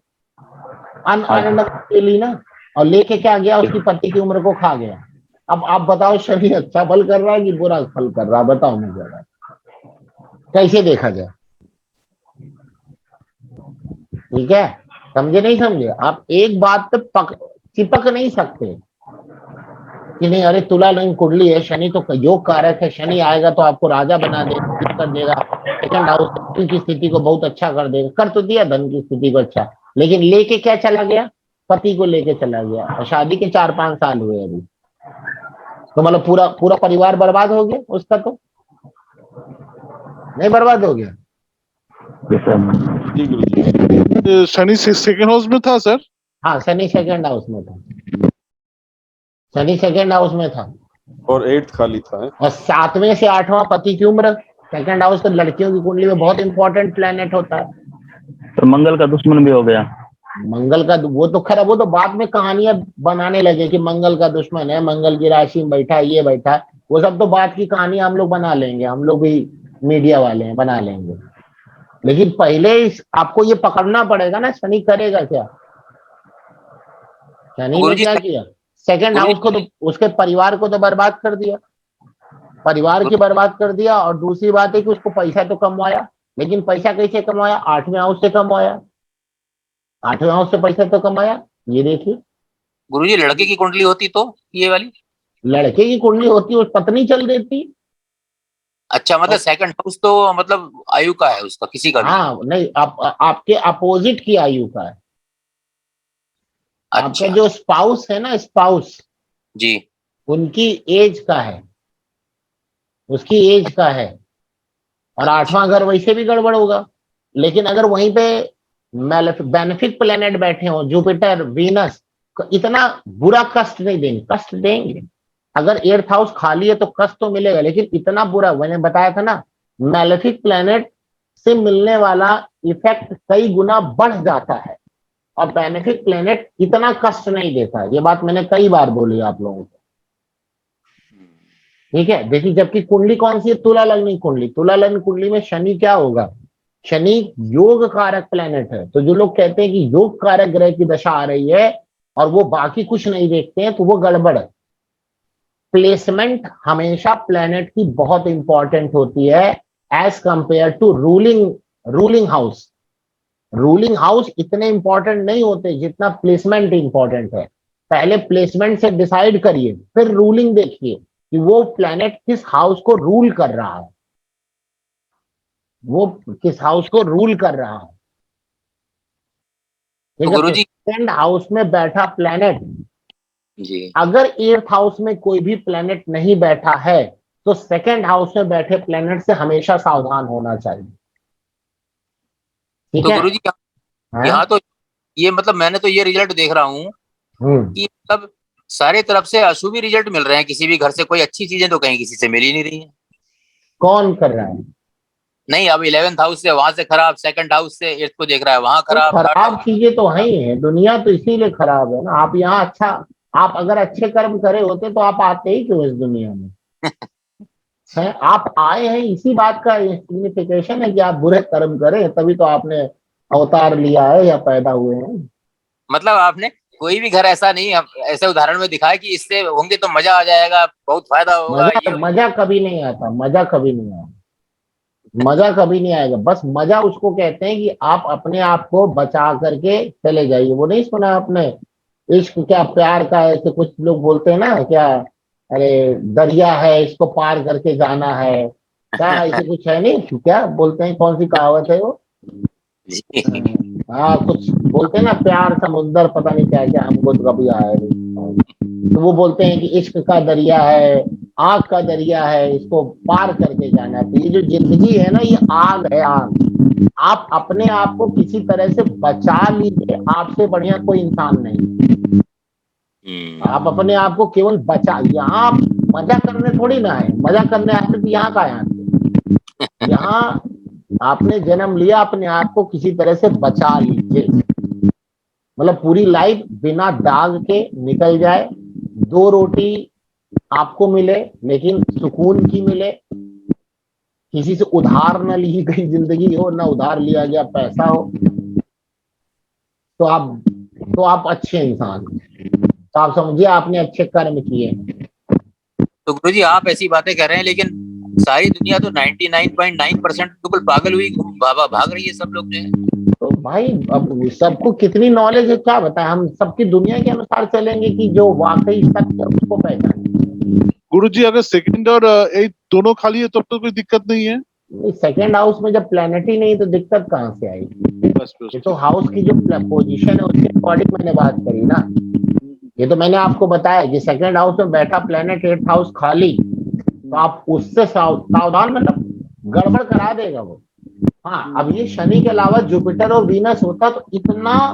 अनअर्न्ड के लिए ना। और लेके क्या गया? उसकी पति की उम्र को खा गया। अब आप बताओ, शनि अच्छा फल कर रहा है कि बुरा फल कर रहा है? बताओ मुझे, कैसे देखा जाए? ठीक है, समझे नहीं समझे? आप एक बात पे चिपक नहीं सकते। कि नहीं अरे तुला लग्न कुंडली है, शनि तो योग कारक है, शनि आएगा तो आपको राजा बना देगा, कर देगा, सेकंड हाउस धन की स्थिति को बहुत अच्छा कर देगा, कर तो दिया धन की स्थिति को अच्छा, लेकिन लेके क्या चला गया, पति को लेके चला गया, और शादी के 4-5 साल हुए अभी, तो मतलब पूरा पूरा परिवार बर्बाद हो गया उसका, तो नहीं बर्बाद हो गया? जी गुरुजी। शनि सेकंड हाउस में था सर? हाँ शनि सेकंड हाउस में था, शनि सेकंड हाउस में था, और 8th खाली था। और 7वें से 8वां पति की उम्र, सेकंड हाउस तो लड़कियों की कुंडली में बहुत इंपॉर्टेंट प्लेनेट होता है। तो मंगल का दुश्मन भी हो गया। मंगल का वो तो खैर वो तो बाद में कहानियां बनाने लगे कि मंगल का दुश्मन है, मंगल की राशि में बैठा है, ये बैठा है, वो सब तो बात की कहानी हम लोग बना लेंगे, हम लोग भी मीडिया वाले हैं, बना लेंगे, लेकिन पहले आपको ये पकड़ना पड़ेगा ना शनि करेगा क्या। शनि ने क्या किया, सेकंड हाउस को तो उसके परिवार को तो बर्बाद कर दिया, परिवार की बर्बाद कर दिया, और दूसरी बात है कि उसको पैसा तो कमवाया, लेकिन पैसा कैसे कमाया, 8वें हाउस से कमवाया, 8वें हाउस से पैसा तो कमाया। ये देखिए गुरुजी लड़के की कुंडली होती तो ये वाली, लड़के की कुंडली होती उस पत्नी चल देती। अच्छा मतलब सेकंड हाउस तो मतलब आयु का है उसका, किसी का भी? हाँ नहीं आपके अपोजिट की आयु का है, अच्छा आपका जो स्पाउस है ना, स्पाउस जी, उनकी एज का है, उसकी एज का है, और 8वां घर वैसे भी गड़बड़ होगा, लेकिन अगर वहीं पे बेनिफिक प्लेनेट बैठे हो, जुपिटर वीनस, इतना बुरा कष्ट नहीं देंगे, कष्ट देंगे, अगर 8th हाउस खाली है तो कष्ट तो मिलेगा, लेकिन इतना बुरा, मैंने बताया था ना, मैलेफिक प्लेनेट से मिलने वाला इफेक्ट कई गुना बढ़ जाता है, और बेनिफिक प्लेनेट इतना कष्ट नहीं देता, ये बात मैंने कई बार बोली आप लोगों को, ठीक है। देखिए जबकि कुंडली कौन सी है, तुला लग्न कुंडली, तुला लग्न कुंडली में शनि क्या होगा, शनि योग कारक प्लेनेट है, तो जो लोग कहते हैं कि योग कारक ग्रह की दशा आ रही है और वो बाकी कुछ नहीं देखते हैं, तो वो गड़बड़ है। प्लेसमेंट हमेशा प्लेनेट की बहुत इंपॉर्टेंट होती है as compare to ruling house. Ruling house इतने इंपॉर्टेंट नहीं होते जितना प्लेसमेंट इंपॉर्टेंट है। पहले प्लेसमेंट से डिसाइड करिए, फिर रूलिंग देखिए कि वो प्लेनेट किस हाउस को रूल कर रहा है, वो किस हाउस को रूल कर रहा है। तो गुरुजी सेकंड हाउस में बैठा प्लेनेट, जी, अगर 8th हाउस में कोई भी प्लेनेट नहीं बैठा है तो सेकंड हाउस में बैठे प्लेनेट से हमेशा सावधान होना चाहिए, ठीक तो है। गुरुजी यहाँ तो ये मतलब मैंने तो ये रिजल्ट देख रहा हूँ कि मतलब सारे तरफ से अशुभ ही रिजल्ट मिल रहे हैं, किसी भी घर से कोई अच्छी चीजें तो कहीं किसी से मिल ही नहीं रही है। कौन कर रहा है? नहीं अब 11th हाउस से वहां से खराब, सेकंड हाउस से 8th को देख रहा है वहां खराब, खराब चीजें तो है ही है, दुनिया तो इसीलिए खराब है ना। आप यहाँ अच्छा, आप अगर अच्छे कर्म करे होते तो आप आते ही क्यों इस दुनिया में है? आप आए हैं, इसी बात का सिग्निफिकेशन है कि आप बुरे कर्म करें, तभी तो आपने अवतार लिया है या पैदा हुए हैं। मतलब आपने कोई भी घर ऐसा नहीं ऐसे उदाहरण में दिखाया कि इससे होंगे तो मजा आ जाएगा, बहुत फायदा होगा। मजा कभी नहीं आता, मजा कभी नहीं आएगा, मजा कभी नहीं आएगा। बस मजा उसको कहते हैं कि आप अपने आप को बचा करके चले जाइए। वो नहीं सुना आपने, इश्क क्या प्यार का है, ऐसे कुछ लोग बोलते हैं ना, क्या अरे दरिया है इसको पार करके जाना है, क्या ऐसे कुछ है नहीं, क्या बोलते हैं, कौन सी कहावत है वो? हाँ कुछ बोलते हैं ना, प्यार समुद्र पता नहीं क्या क्या, हमको तो कभी आया नहीं। तो वो बोलते हैं कि इश्क का दरिया है, आग का दरिया है, इसको पार करके जाना है। तो ये जो जिंदगी है ना, ये आग है, आग। आप अपने आप को किसी तरह से बचा लीजिए, आपसे बढ़िया कोई इंसान नहीं। आप अपने आप को केवल बचा, यहाँ मजा करने थोड़ी ना है, मजा करने आते तो यहाँ का आते, यहाँ आपने जन्म लिया, अपने आप को किसी तरह से बचा लीजिए, मतलब पूरी लाइफ बिना दाग के निकल जाए। 2 रोटी आपको मिले लेकिन सुकून की मिले, किसी से उधार न ली गई जिंदगी हो, ना उधार लिया गया पैसा हो, तो आप अच्छे इंसान, तो आप समझिए आपने अच्छे कर्म किए। तो गुरुजी आप ऐसी बातें कर रहे हैं, लेकिन सारी दुनिया तो 99.9% बिल्कुल पागल हुई भाग रही है, सब लोग जो है तो भाई अब सबको कितनी नॉलेज है क्या बताएं, हम सबकी दुनिया के अनुसार चलेंगे कि जो वाकई सत्य है उसको पहचानें। गुरुजी अगर सेकंड और एट दोनों खाली है तब तो कोई दिक्कत नहीं है। सेकेंड हाउस में जब प्लेनेट ही नहीं तो दिक्कत कहाँ से आएगी? बस बस ये तो हाउस की जो पोजीशन है उसके अकॉर्डिंग मैंने बात करी ना। ये तो मैंने आपको बताया कि सेकेंड हाउस में बैठा प्लेनेट, एट हाउस खाली, तो आप उससे सावधान, मतलब गड़बड़ करा देगा वो। हाँ, अब ये शनि के अलावा जुपिटर और वीनस होता तो इतना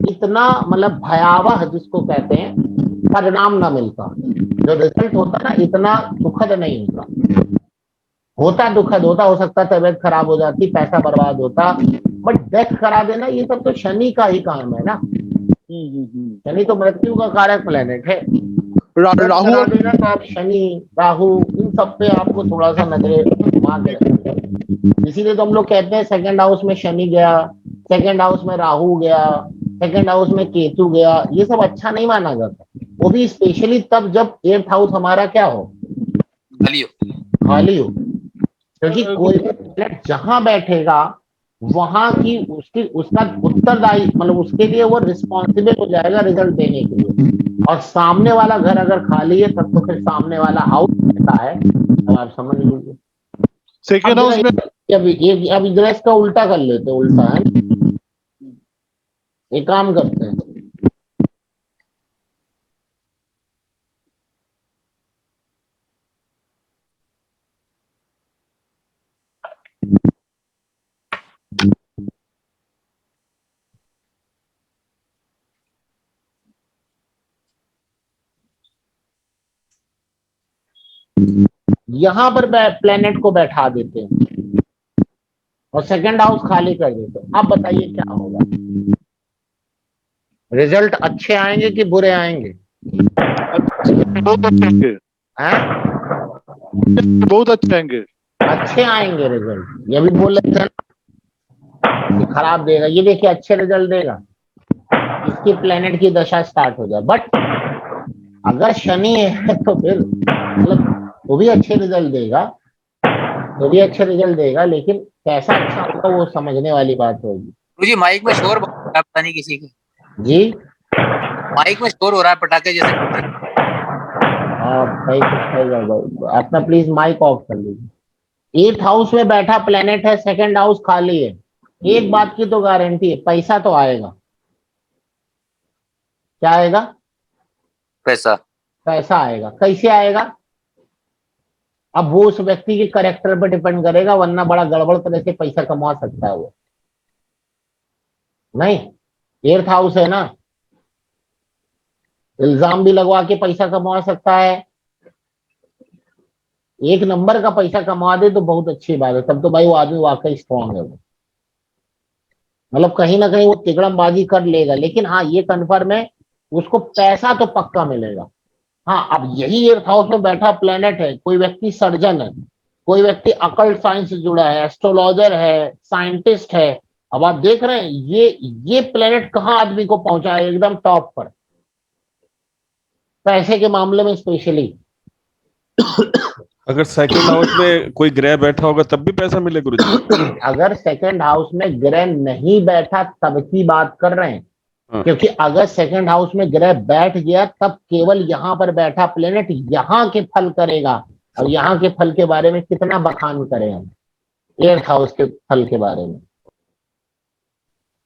इतना मतलब भयावह जिसको कहते हैं परिणाम ना मिलता, जो रिजल्ट होता ना इतना दुखद नहीं होता दुखद होता, हो सकता तबीयत खराब हो जाती, पैसा बर्बाद होता, बट डेथ करा देना ये सब तो शनि का ही काम है ना। शनि तो मृत्यु का कारक प्लेनेट है। राहु और देना तो आप शनि, राहु, इन सब पे आपको थोड़ा सा नजरें मार के रखनी। इसीलिए तो हम लोग कहते हैं सेकंड हाउस में शनि गया, सेकंड हाउस में राहु गया, सेकंड हाउस में केतु गया, ये सब अच्छा नहीं माना जाता। वो भी स्पेशली तब जब एट्थ हाउस हमारा क्या हो, खाली हो, क्योंकि कोई भी प्लेनेट जहां बैठेगा वहां की उसका उत्तरदायी, मतलब उसके लिए वो रिस्पॉन्सिबल हो जाएगा रिजल्ट देने के लिए। और सामने वाला घर अगर खाली है तब तो फिर सामने वाला हाउस रहता है, अब आप समझ लीजिए। सेकंड हाउस में अब ग्रह का उल्टा कर लेते, उल्टा है, एक काम करते हैं, यहां पर प्लेनेट को बैठा देते हैं और सेकंड हाउस खाली कर देते हैं। अब बताइए क्या होगा, रिजल्ट अच्छे आएंगे कि बुरे आएंगे? बहुत अच्छे आएंगे, बहुत अच्छे आएंगे, अच्छे आएंगे रिजल्ट। ये भी बोल रहे थे कि खराब देगा, ये देखिए अच्छे रिजल्ट देगा, इसकी प्लेनेट की दशा स्टार्ट हो जाए। बट अगर शनि है तो फिर मतलब वो भी अच्छे रिजल्ट देगा, वो भी अच्छे रिजल्ट देगा, लेकिन कैसा अच्छा होगा वो समझने वाली बात होगी। जी माइक में शोर पता नहीं किसी का जी, माइक में शोर हो रहा है पटाखे जैसे। भाई कुछ अपना प्लीज माइक ऑफ कर लीजिए। एट हाउस में बैठा प्लेनेट है, सेकंड हाउस खाली है, एक बात की तो गारंटी है, पैसा तो आएगा। क्या आएगा? पैसा। पैसा आएगा। कैसे आएगा? अब वो उस व्यक्ति के करेक्टर पर डिपेंड करेगा, वरना बड़ा गड़बड़ तरह से पैसा कमा सकता है वो। नहीं, एट्थ हाउस है ना, इल्जाम भी लगवा के पैसा कमा सकता है। एक नंबर का पैसा कमा दे तो बहुत अच्छी बात है, तब तो भाई वो आदमी वाकई स्ट्रांग है, वो मतलब कहीं ना कहीं वो तिगड़मबाजी कर लेगा, लेकिन हाँ ये कन्फर्म है उसको पैसा तो पक्का मिलेगा। हाँ, अब यही एट्थ हाउस में बैठा प्लेनेट है, कोई व्यक्ति सर्जन है, कोई व्यक्ति अकल्ट साइंस से जुड़ा है, एस्ट्रोलॉजर है, साइंटिस्ट है। अब आप देख रहे हैं ये प्लेनेट कहाँ आदमी को पहुंचा है, एकदम टॉप पर, पैसे के मामले में स्पेशली। अगर सेकंड हाउस में कोई ग्रह बैठा होगा तब भी पैसा मिले गुरुजी? अगर सेकंड हाउस में ग्रह नहीं बैठा तब की बात कर रहे हैं, क्योंकि अगर सेकंड हाउस में ग्रह बैठ गया तब केवल यहाँ पर बैठा प्लेनेट यहाँ के फल करेगा। और यहाँ के फल के बारे में कितना बखान करें हम, एट्थ हाउस के फल के बारे में।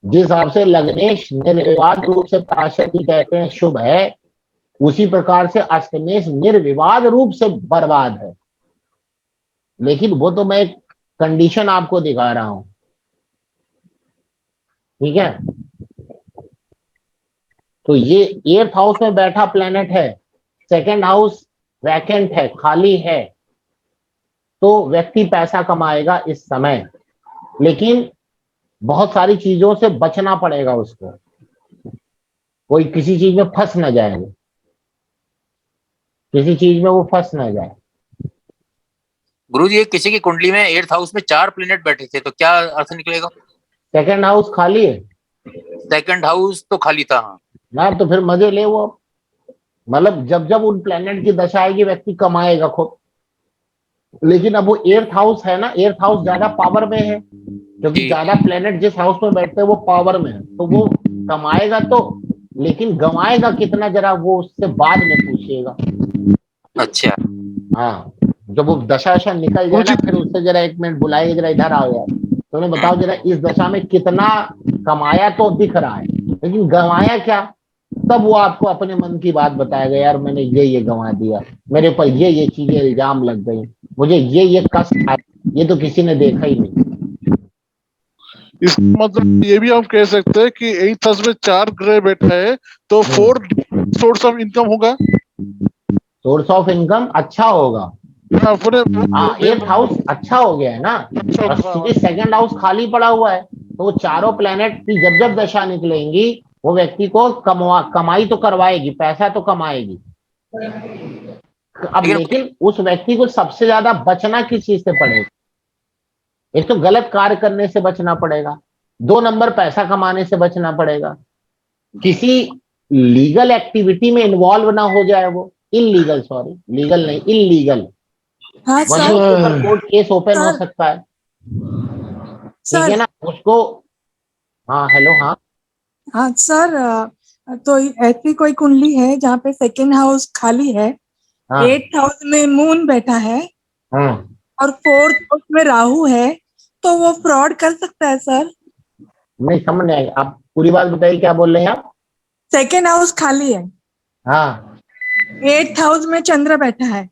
जिस हिसाब से लग्नेश निर्विवाद रूप से पराशक्ति कहते हैं शुभ है, उसी प्रकार से अष्टमेश निर्विवाद रूप से बर्बाद है। लेकिन वो तो मैं एक कंडीशन आपको दिखा रहा हूं, ठीक है? तो ये एट्थ हाउस में बैठा प्लेनेट है, सेकंड हाउस वैकेंट है, खाली है, तो व्यक्ति पैसा कमाएगा इस समय, लेकिन बहुत सारी चीजों से बचना पड़ेगा उसको, कोई किसी चीज में फंस ना जाए, किसी चीज में वो फंस ना जाए। गुरुजी किसी की कुंडली में एट्थ हाउस में 4 प्लेनेट बैठे थे तो क्या अर्थ निकलेगा? सेकंड हाउस खाली है, सेकंड हाउस तो खाली था। हाँ ना, तो फिर मजे ले वो, मतलब जब जब उन प्लेनेट की दशा आएगी व्यक्ति कमाएगा खूब। लेकिन अब वो एर्थ हाउस है ना, एर्थ हाउस ज्यादा पावर में है, क्योंकि जी। ज्यादा प्लेनेट जिस हाउस में बैठते हैं वो पावर में है, तो वो कमाएगा तो, लेकिन गंवाएगा कितना जरा वो उससे बाद में पूछिएगा। अच्छा। हाँ, जब वो दशा वशा निकल जाए ना, फिर उससे जरा 1 मिनट बुलाइए, जरा इधर आओ यार, तो उन्हें बताओ जरा इस दशा में कितना कमाया तो दिख रहा है, लेकिन गंवाया क्या, तब वो आपको अपने मन की बात बताएगा, यार मैंने ये गंवा दिया, मेरे पर ये चीजें इल्जाम लग गई, मुझे ये कष्ट आया, ये तो किसी ने देखा ही नहीं। इस मतलब ये भी आप कह सकते हैं कि 8th हाउस में 4 ग्रह बैठा है तो 4 सोर्स ऑफ इनकम होगा। सोर्स ऑफ इनकम अच्छा होगा। हाँ, पूरे हाँ, 8th हाउस अच्छा हो गया है ना, और क्योंकि 2nd हाउस खाली पड़ा हुआ है, तो वो चारों प्लेनेट की जब जब दशा निकलेंगी वो व्यक्ति को कमाई तो करवाएगी, पैसा तो कमाएगी। अब लेकिन उस व्यक्ति को सबसे ज्यादा बचना किस चीज से पड़ेगा, एक तो गलत कार्य करने से बचना पड़ेगा, 2 नंबर पैसा कमाने से बचना पड़ेगा, किसी लीगल एक्टिविटी में इन्वॉल्व ना हो जाए वो, इलीगल, सॉरी लीगल नहीं, इलीगल, हाँ वरना सर। उसके ऊपर कोर्ट केस ओपन हो सर। सकता है, ठीक सर। है ना उसको। हाँ हेलो, हाँ हाँ सर, तो ऐसी कोई कुंडली है जहाँ पे 2nd हाउस खाली है, हाँ 8th हाउस में मून बैठा है हाँ, और 4th हाउस में राहु है, तो वो फ्रॉड कर सकता है सर? नहीं समझ नहीं आई, आप पूरी बात बताइए, क्या बोल रहे हैं आप? 2nd हाउस खाली है, हाँ 8th हाउस में चंद्र बैठा है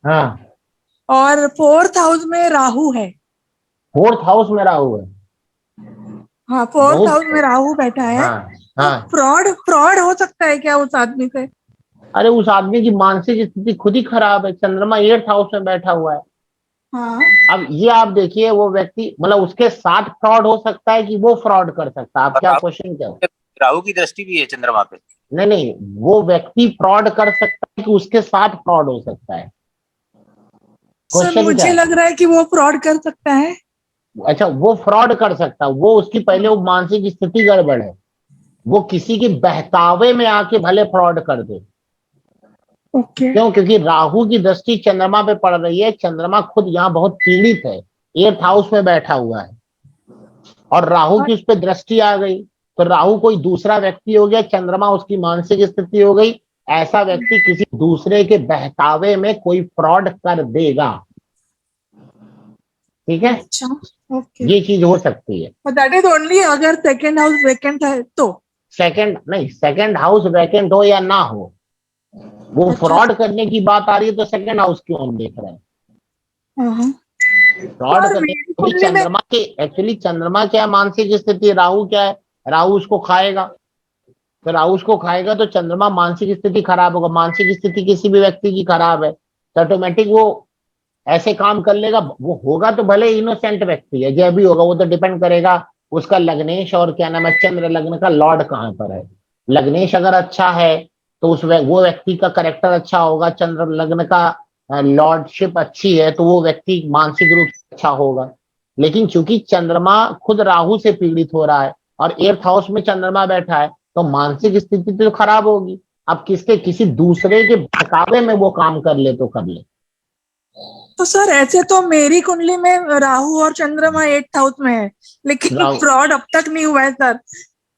हाँ, और 4th हाउस में राहु है। 4th हाउस में राहु है, हाँ, 4th हाउस में बहुत, राहु बैठा है, हाँ तो हाँ, फ्रॉड हो सकता है क्या उस आदमी से? अरे उस आदमी की मानसिक स्थिति खुद ही खराब है, चंद्रमा 8th हाउस में बैठा हुआ है। हाँ। अब ये आप देखिए, वो व्यक्ति मतलब उसके साथ फ्रॉड हो सकता है कि वो फ्रॉड कर सकता है, आप क्या क्वेश्चन क्या? राहु की दृष्टि भी है चंद्रमा पे। नहीं नहीं, वो व्यक्ति फ्रॉड कर सकता है कि उसके साथ फ्रॉड हो सकता है, सर क्वेश्चन क्या मुझे है? लग रहा है कि वो फ्रॉड कर सकता है। अच्छा, वो फ्रॉड कर सकता है, वो उसकी पहले वो मानसिक स्थिति गड़बड़ है, वो किसी के बहकावे में आके भले फ्रॉड कर दे। ओके। क्यों? क्योंकि राहु की दृष्टि चंद्रमा पे पड़ रही है, चंद्रमा खुद यहाँ बहुत पीड़ित है, 8th हाउस में बैठा हुआ है, और राहु की उस पर दृष्टि आ गई, तो राहु कोई दूसरा व्यक्ति हो गया, चंद्रमा उसकी मानसिक स्थिति हो गई, ऐसा व्यक्ति किसी दूसरे के बहकावे में कोई फ्रॉड कर देगा, ठीक है? अच्छा, ओके। ये चीज हो सकती है। दैट इज ओनली अगर 2nd हाउस वेकेंट है तो। सेकंड नहीं, 2nd हाउस वैकेंट हो या ना हो, वो अच्छा। फ्रॉड करने की बात आ रही है, तो 2nd हाउस क्यों हम देख रहे हैं? हाँ। फ्रॉड सर, करने मेरी क्योंकि कुंडली में चंद्रमा के, एक्चुअली चंद्रमा क्या है, मानसिक स्थिति, राहु क्या है, राहु उसको खाएगा, तो राहु उसको खाएगा तो चंद्रमा मानसिक स्थिति खराब होगा, मानसिक स्थिति किसी भी व्यक्ति की खराब है तो ऑटोमेटिक वो ऐसे काम कर लेगा, वो होगा तो भले इनोसेंट व्यक्ति है, जो भी होगा वो तो डिपेंड करेगा उसका लग्नेश और क्या नाम है चंद्र लग्न का लॉर्ड कहाँ पर है। लग्नेश अगर अच्छा है तो वो व्यक्ति का करेक्टर अच्छा होगा, चंद्र लग्न का लॉर्डशिप अच्छी है तो वो व्यक्ति मानसिक रूप से अच्छा होगा। लेकिन चूंकि चंद्रमा खुद राहु से पीड़ित हो रहा है और 8th हाउस में चंद्रमा बैठा है, तो मानसिक स्थिति तो खराब होगी। अब किसी दूसरे के बहकावे में वो काम कर ले तो कर ले। तो सर ऐसे तो मेरी कुंडली में राहु और चंद्रमा 8th हाउस में है, लेकिन फ्रॉड अब तक नहीं हुआ है सर।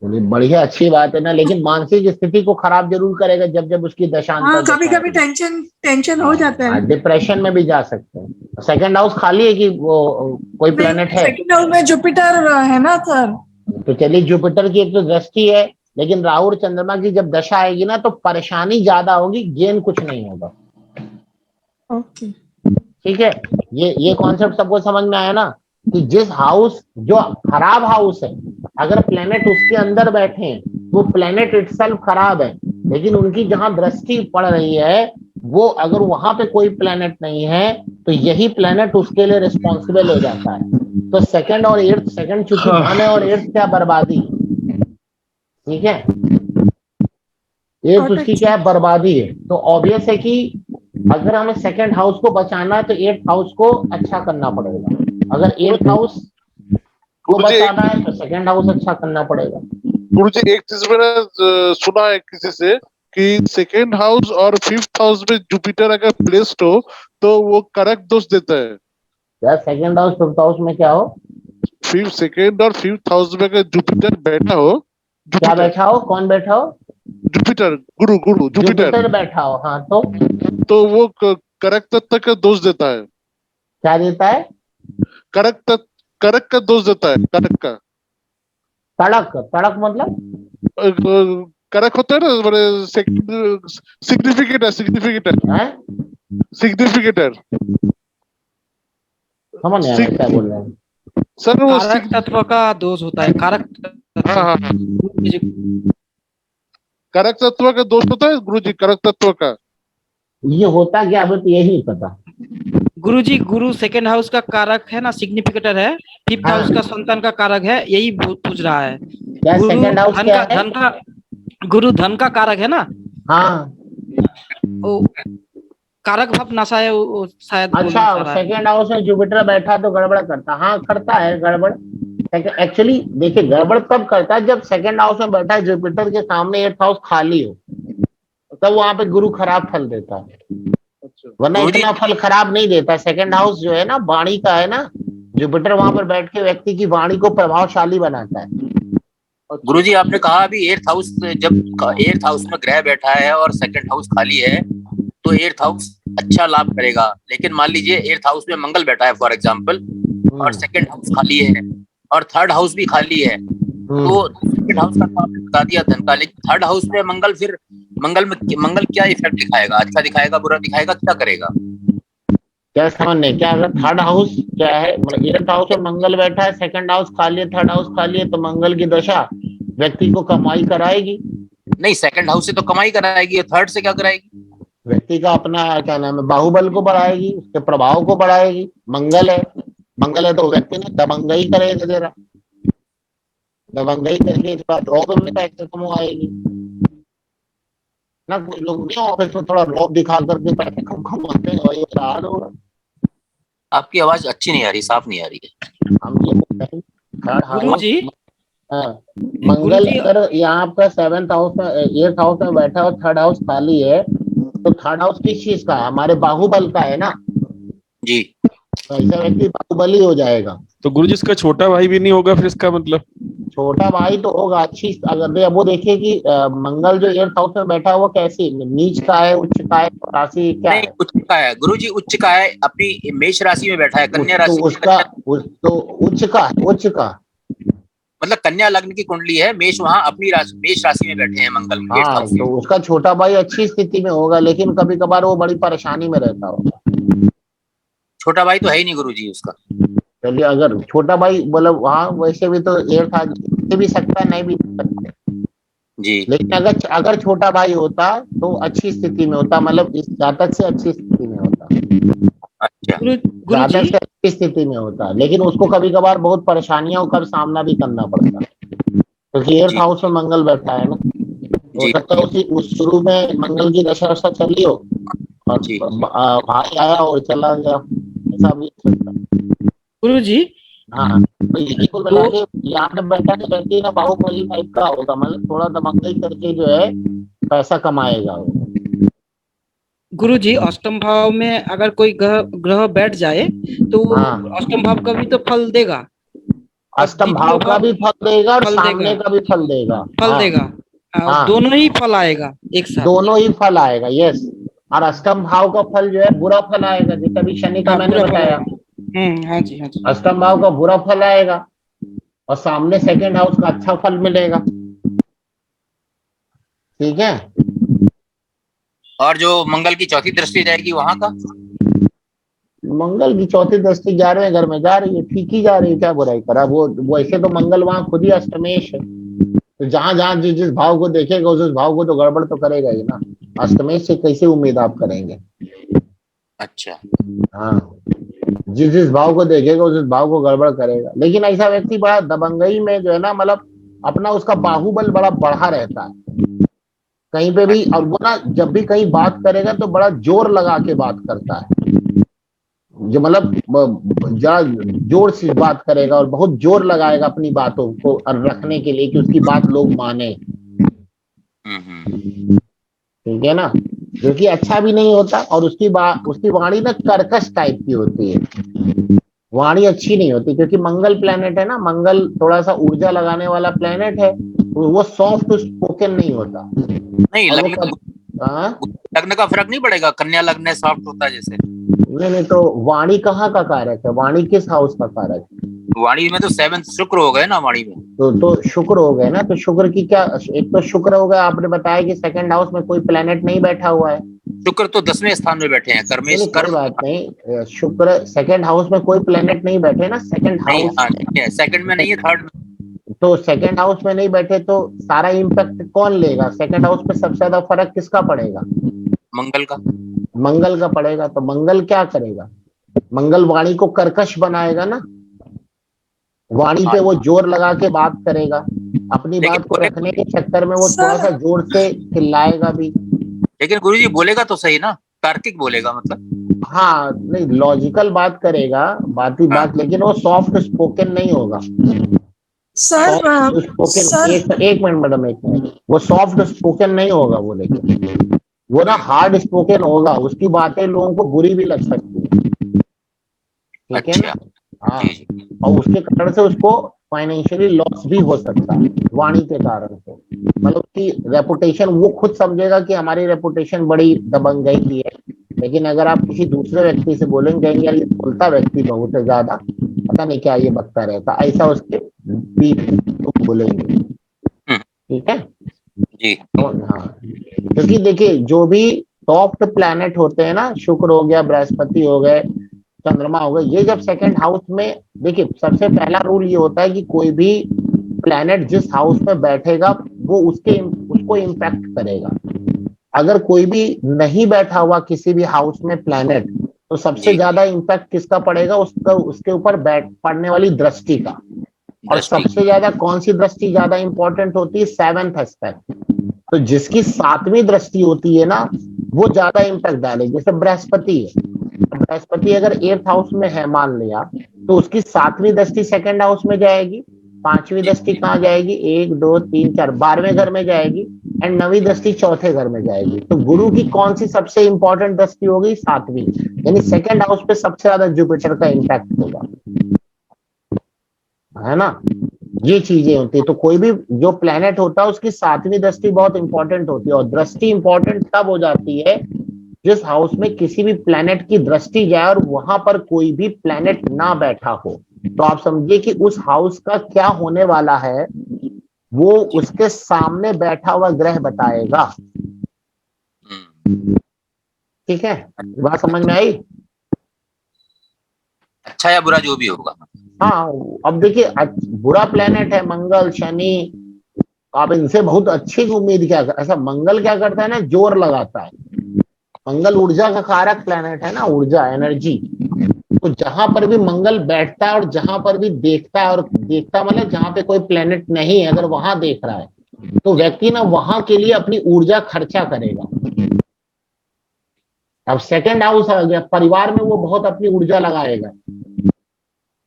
बढ़िया, अच्छी बात है ना, लेकिन मानसिक स्थिति को खराब जरूर करेगा जब जब उसकी दशांतर। हाँ, कभी कभी टेंशन हो जाता है, डिप्रेशन में भी जा सकते हैं। 2nd हाउस खाली है कि वो कोई प्लेनेट है? 2nd हाउस में जुपिटर है ना सर। तो चलिए, जुपिटर की एक तो दृष्टि है, लेकिन राहु और चंद्रमा की जब दशा आएगी ना तो परेशानी ज्यादा होगी, गेन कुछ नहीं होगा। ओके, ठीक है, ये कॉन्सेप्ट सबको समझ में आया ना, कि जिस हाउस जो खराब हाउस है, अगर प्लेनेट उसके अंदर बैठे हैं, वो प्लेनेट इटसेल्फ खराब है, लेकिन उनकी जहां दृष्टि पड़ रही है, वो अगर वहां पे कोई प्लेनेट नहीं है तो यही प्लेनेट उसके लिए रिस्पॉन्सिबल हो जाता है। तो 2nd और 8th, 2nd चूंकि धन है और 8th क्या बर्बादी, ठीक है, 8th उसकी क्या है, बर्बादी है। तो ऑब्वियस है कि अगर हमें 2nd हाउस को बचाना है तो 8th हाउस को अच्छा करना पड़ेगा, अगर 8th हाउस को बचाना है तो 2nd हाउस अच्छा करना पड़ेगा। गुरुजी एक चीज मैंने सुना है किसी से कि 2nd हाउस और 5th हाउस में जुपिटर अगर प्लेस्ड हो तो वो करेक्ट दोष देता है। यार सेकंड हाउस फिफ्थ हाउस में क्या हो? फिफ्थ, सेकंड और फिफ्थ हाउस में अगर जुपिटर बैठा हो, क्या जुपिटर बैठा हो? कौन बैठा हो? जुपिटर गुरु गुरु जुपिटर, जुपिटर बैठा हो, हाँ तो वो करेक्ट तत्व का दोष देता है। क्या देता है? करेक्ट का दोष देता है। करेक्ट का तड़क, तड़क मतलब करेक्ट होता है ना, बड़े सिग्निफिकेट है, है? सिग्निफिकेट है समझ नहीं आ रहा क्या बोल रहे हैं। सर। वो कारक तत्व का दोष होता है, कारक तत्व। हाँ, करेक्ट तत्व का दोष होता है गुरुजी, करेक्ट तत्व का। ये होता क्या अभी तो यही पता। गुरुजी, गुरु सेकंड हाउस का कारक है ना, सिग्निफिकेटर है। फिफ्थ हाँ। हाउस का संतान का कारक है, यही पूछ रहा है। क्या गुरु सेकंड हाउस धन क्या का, है? धन का, गुरु धन का कारक है ना। हाँ वो कारक भाव नशा है, वो शायद बोलना अच्छा, चाह रहा है। सेकंड हाउस में जुपिटर बैठा तो गड़बड़ करता, हाँ करता है गड़बड़। एक्चुअली देखिए गड़बड़ तब करता है जब सेकंड हाउस में बैठा है जुपिटर के सामने एट्थ हाउस खाली हो, तब वहां पे गुरु खराब फल देता है, वरना गुरुजी- इतना फल खराब नहीं देता। सेकंड हाउस जो है ना वाणी का है ना, जुपिटर वहां पर बैठ के व्यक्ति की वाणी को प्रभावशाली बनाता है। गुरुजी आपने कहा अभी एट्थ हाउस, जब एट्थ हाउस में ग्रह बैठा है और सेकंड हाउस खाली है तो एट्थ हाउस अच्छा लाभ करेगा। लेकिन मान लीजिए एट्थ हाउस में मंगल बैठा है फॉर एग्जांपल, और सेकंड हाउस खाली है और थर्ड हाउस भी खाली है, तो सेकंड हाउस का तो आपने बता दिया धन का, लेकिन थर्ड हाउस में मंगल, फिर मंगल क्या इफेक्ट दिखाएगा? अच्छा दिखाएगा, बुरा दिखाएगा, क्या करेगा? क्या समझने क्या? अगर थर्ड हाउस क्या है, मतलब एट्थ हाउस में मंगल बैठा है, सेकंड हाउस खाली है, थर्ड हाउस खाली है, तो मंगल की दशा व्यक्ति को कमाई कराएगी। नहीं, सेकंड हाउस से तो कमाई कराएगी, थर्ड से क्या कराएगी? व्यक्ति का अपना क्या नाम है बाहुबल को बढ़ाएगी, उसके प्रभाव को बढ़ाएगी। मंगल है तो व्यक्ति ने दबंगई करेगा जरा, दबंगई करके इस बार रॉब में पैसे कमाएगी ना। कुछ लोग नहीं ऑफिस में थोड़ा रॉब दिखा करके पैसे कम कमाते हैं, वही हाल होगा। आपकी आवाज अच्छी नहीं आ रही, साफ नहीं आ रही है। हम ये बोल रहे हैं, थर्ड हाउस गुरुजी, मंगल गुरुजी, अगर यहाँ आपका सेवेंथ हाउस में एट्थ हाउस में बैठा हो, थर्ड हाउस खाली है, तो थर्ड हाउस किस चीज का है? हमारे बाहुबल का है ना। जी, तो ऐसा व्यक्ति बाहुबली हो जाएगा। तो गुरुजी इसका छोटा भाई भी नहीं होगा फिर इसका मतलब? छोटा भाई तो होगा अच्छी। अगर वो देखिए कि मंगल जो एट्थ हाउस में बैठा है वो कैसी नीच का है, उच्च का है, राशि क्या नहीं है? उच्च का है गुरुजी, उच्च का है, अपनी मेष राशि में बैठा है, कन्या तो राशि उसका तो उच्च का, उच्च का मतलब कन्या लग्न की कुंडली है, मेष वहां अपनी राशि, मेष राशि में बैठे हैं मंगल eighth हाँ, house में। तो उसका छोटा भाई अच्छी स्थिति में होगा, लेकिन कभी कभार वो बड़ी परेशानी में रहता होगा। छोटा भाई तो है ही नहीं गुरुजी उसका। चलिए, अगर छोटा भाई मतलब वहाँ वैसे भी तो एट्थ हाउस भी सकता, नहीं भी सकता, जी, लेकिन अगर छोटा भाई होता तो अच्छी स्थिति में होता, मतलब इस जातक से अच्छी स्थिति में होता, अच्छा जातक गुरुजी, से अच्छी स्थिति में होता, लेकिन उसको कभी कभार बहुत परेशानियों का सामना भी करना पड़ता, क्योंकि एट्थ जी। हाउस में मंगल बैठा है ना। हो जी। सकता है उस शुरू में मंगल की दशा चली हो और जी। भाई आया और चला गया, ऐसा भी हो सकता है। गुरुजी, हाँ, तो यही कुल मिला के यहाँ पे बैठा के व्यक्ति ना बाहुबली टाइप का होगा, मतलब थोड़ा दबंगई करके जो है पैसा कमाएगा वो। गुरुजी, अष्टम भाव में अगर कोई ग्रह बैठ जाए तो वो हाँ। अष्टम भाव का भी तो फल देगा, अष्टम भाव का भी फल देगा और फल सामने देगा। का भी फल देगा। फल हाँ, देगा। हाँ। दोनों ही फल आएगा एक साथ। दोनों ही फल आएगा, यस। और अष्टम भाव का फल जो है बुरा फल आएगा, जैसे अभी शनि का मैंने बुरा फल बताया। आएगा। हाँ जी, हाँ जी। अष्टम भाव का बुरा फल आएगा और सामने सेकंड हाउस का अच्छा फल मिलेगा। ठीक है। और जो मंगल की चौथी दृष्टि जाएगी वहां का? मंगल की चौथी दृष्टि 11वें घर में जा रही है, ठीक ही जा रही है, क्या बुराई करा। वो ऐसे तो मंगल वहां खुद ही अष्टमेश है, तो जहां जहां जिस जिस भाव को देखेगा उस भाव को तो गड़बड़ तो करेगा ही ना। अष्टमेश से कैसे उम्मीद आप करेंगे? अच्छा, हाँ, जिस जिस भाव को देखेगा उस भाव को गड़बड़ करेगा। लेकिन ऐसा व्यक्ति बड़ा दबंगई में जो है ना, मतलब अपना उसका बाहुबल बड़ा बढ़ा रहता है कहीं पे भी, और वो ना जब भी कहीं बात करेगा तो बड़ा जोर लगा के बात करता है, जो मतलब जोर से बात करेगा और बहुत जोर लगाएगा अपनी बातों को रखने के लिए कि उसकी बात लोग माने। ठीक है ना। जो कि अच्छा भी नहीं होता, और उसकी वाणी ना कर्कश टाइप की होती है, वाणी अच्छी नहीं होती, क्योंकि मंगल प्लेनेट है ना, मंगल थोड़ा सा ऊर्जा लगाने वाला प्लेनेट है, तो वो सॉफ्ट स्पोकन नहीं होता। नहीं और वो लगने लगने का फर्क नहीं पड़ेगा, कन्या लगने सॉफ्ट होता है जैसे। नहीं, तो वाणी कहाँ का कारक है, वाणी किस हाउस का कारक है? वाणी में तो 7 शुक्र हो गए ना वाणी में। तो शुक्र हो गए ना, तो शुक्र की क्या, एक तो शुक्र हो गया, आपने बताया कि सेकंड हाउस में कोई प्लेनेट नहीं बैठा हुआ है। शुक्र तो 10वें स्थान में बैठे हैं, कर्मेश कोई कर्म बात नहीं, शुक्र सेकंड हाउस में कोई प्लेनेट नहीं बैठे ना, सेकंड नहीं। हाउस हाँ नहीं है, सेकंड में नहीं है, थर्ड में। तो सेकंड हाउस में नहीं बैठे तो सारा इम्पैक्ट कौन लेगा? सेकंड हाउस पे सबसे ज्यादा फर्क किसका पड़ेगा? मंगल का। मंगल का पड़ेगा। तो मंगल क्या करेगा? मंगल वाणी को कर्कश बनाएगा ना, वाणी पे वो जोर लगा के बात करेगा, अपनी बात को रखने के चक्कर में वो थोड़ा सा जोर से चिल्लाएगा भी। लेकिन गुरुजी बोलेगा तो सही ना, तार्किक बोलेगा मतलब। हाँ, नहीं लॉजिकल बात करेगा, बात ही बात, लेकिन वो सॉफ्ट स्पोकन नहीं होगा। सर एक मिनट मैडम, एक मिनट, वो सॉफ्ट स्पोकन नहीं होगा वो, लेकिन वो ना हार्ड स्पोकन होगा, उसकी बातें लोगों को बुरी भी लग सकती है, ठीक है ना? हाँ, और उसके कारण से उसको फाइनेंशियली लॉस भी हो सकता है वाणी के कारण से, मतलब कि रेपुटेशन, वो खुद समझेगा कि हमारी रेपुटेशन बड़ी दबंग गई हुई है, लेकिन अगर आप किसी दूसरे व्यक्ति से बोलेंगे यार ये बोलता व्यक्ति बहुत है ज्यादा, पता नहीं क्या ये बकता रहता, ऐसा उसके पीठ बोलेंगे, ठीक है जी। तो हाँ, क्योंकि देखिए जो भी सॉफ्ट प्लैनेट होते हैं ना, शुक्र हो गया, बृहस्पति हो गए, चंद्रमा हो गए, ये जब सेकंड हाउस में, देखिए सबसे पहला रूल ये होता है कि कोई भी प्लैनेट जिस हाउस में बैठेगा वो उसको इम्पैक्ट करेगा। अगर कोई भी नहीं बैठा हुआ किसी भी हाउस में प्लैनेट, तो सबसे ज्यादा इम्पैक्ट किसका पड़ेगा? उसके ऊपर पड़ने वाली दृष्टि का। और सबसे ज्यादा कौन सी दृष्टि ज्यादा इंपॉर्टेंट होती है? 7th aspect. तो जिसकी 7वीं दृष्टि होती है ना, वो ज्यादा इम्पैक्ट डालेगी। जैसे बृहस्पति है, बृहस्पति अगर 8th हाउस में है मान लिया, तो उसकी 7वीं दृष्टि सेकंड हाउस में जाएगी, 5वीं दृष्टि कहाँ जाएगी? 1 2 3 4 12वें घर में जाएगी, एंड 9वीं दृष्टि चौथे घर में जाएगी। तो गुरु की कौन सी सबसे इंपॉर्टेंट दृष्टि होगी? 7वीं, यानी सेकंड हाउस पे सबसे ज्यादा जुपिटर का इम्पैक्ट होगा, है ना? ये चीजें होती है। तो कोई भी जो प्लेनेट होता है उसकी 7वीं दृष्टि बहुत इंपॉर्टेंट होती है, और दृष्टि इंपॉर्टेंट तब हो जाती है जिस हाउस में किसी भी प्लेनेट की दृष्टि जाए और वहां पर कोई भी प्लेनेट ना बैठा हो। तो आप समझिए कि उस हाउस का क्या होने वाला है वो उसके सामने बैठा हुआ ग्रह बताएगा, ठीक है? बात समझ में आई? अच्छा या बुरा जो भी होगा। हाँ, अब देखिए बुरा प्लेनेट है मंगल, शनि, आप इनसे बहुत अच्छी उम्मीद क्या कर, ऐसा मंगल क्या करता है ना, जोर लगाता है। मंगल ऊर्जा का कारक प्लेनेट है ना, ऊर्जा, एनर्जी। तो जहां पर भी मंगल बैठता है और जहां पर भी देखता है, और देखता मतलब जहां पे कोई प्लेनेट नहीं है, अगर वहां देख रहा है तो व्यक्ति ना वहां के लिए अपनी ऊर्जा खर्चा करेगा। अब सेकंड हाउस आ गया, परिवार में वो बहुत अपनी ऊर्जा लगाएगा,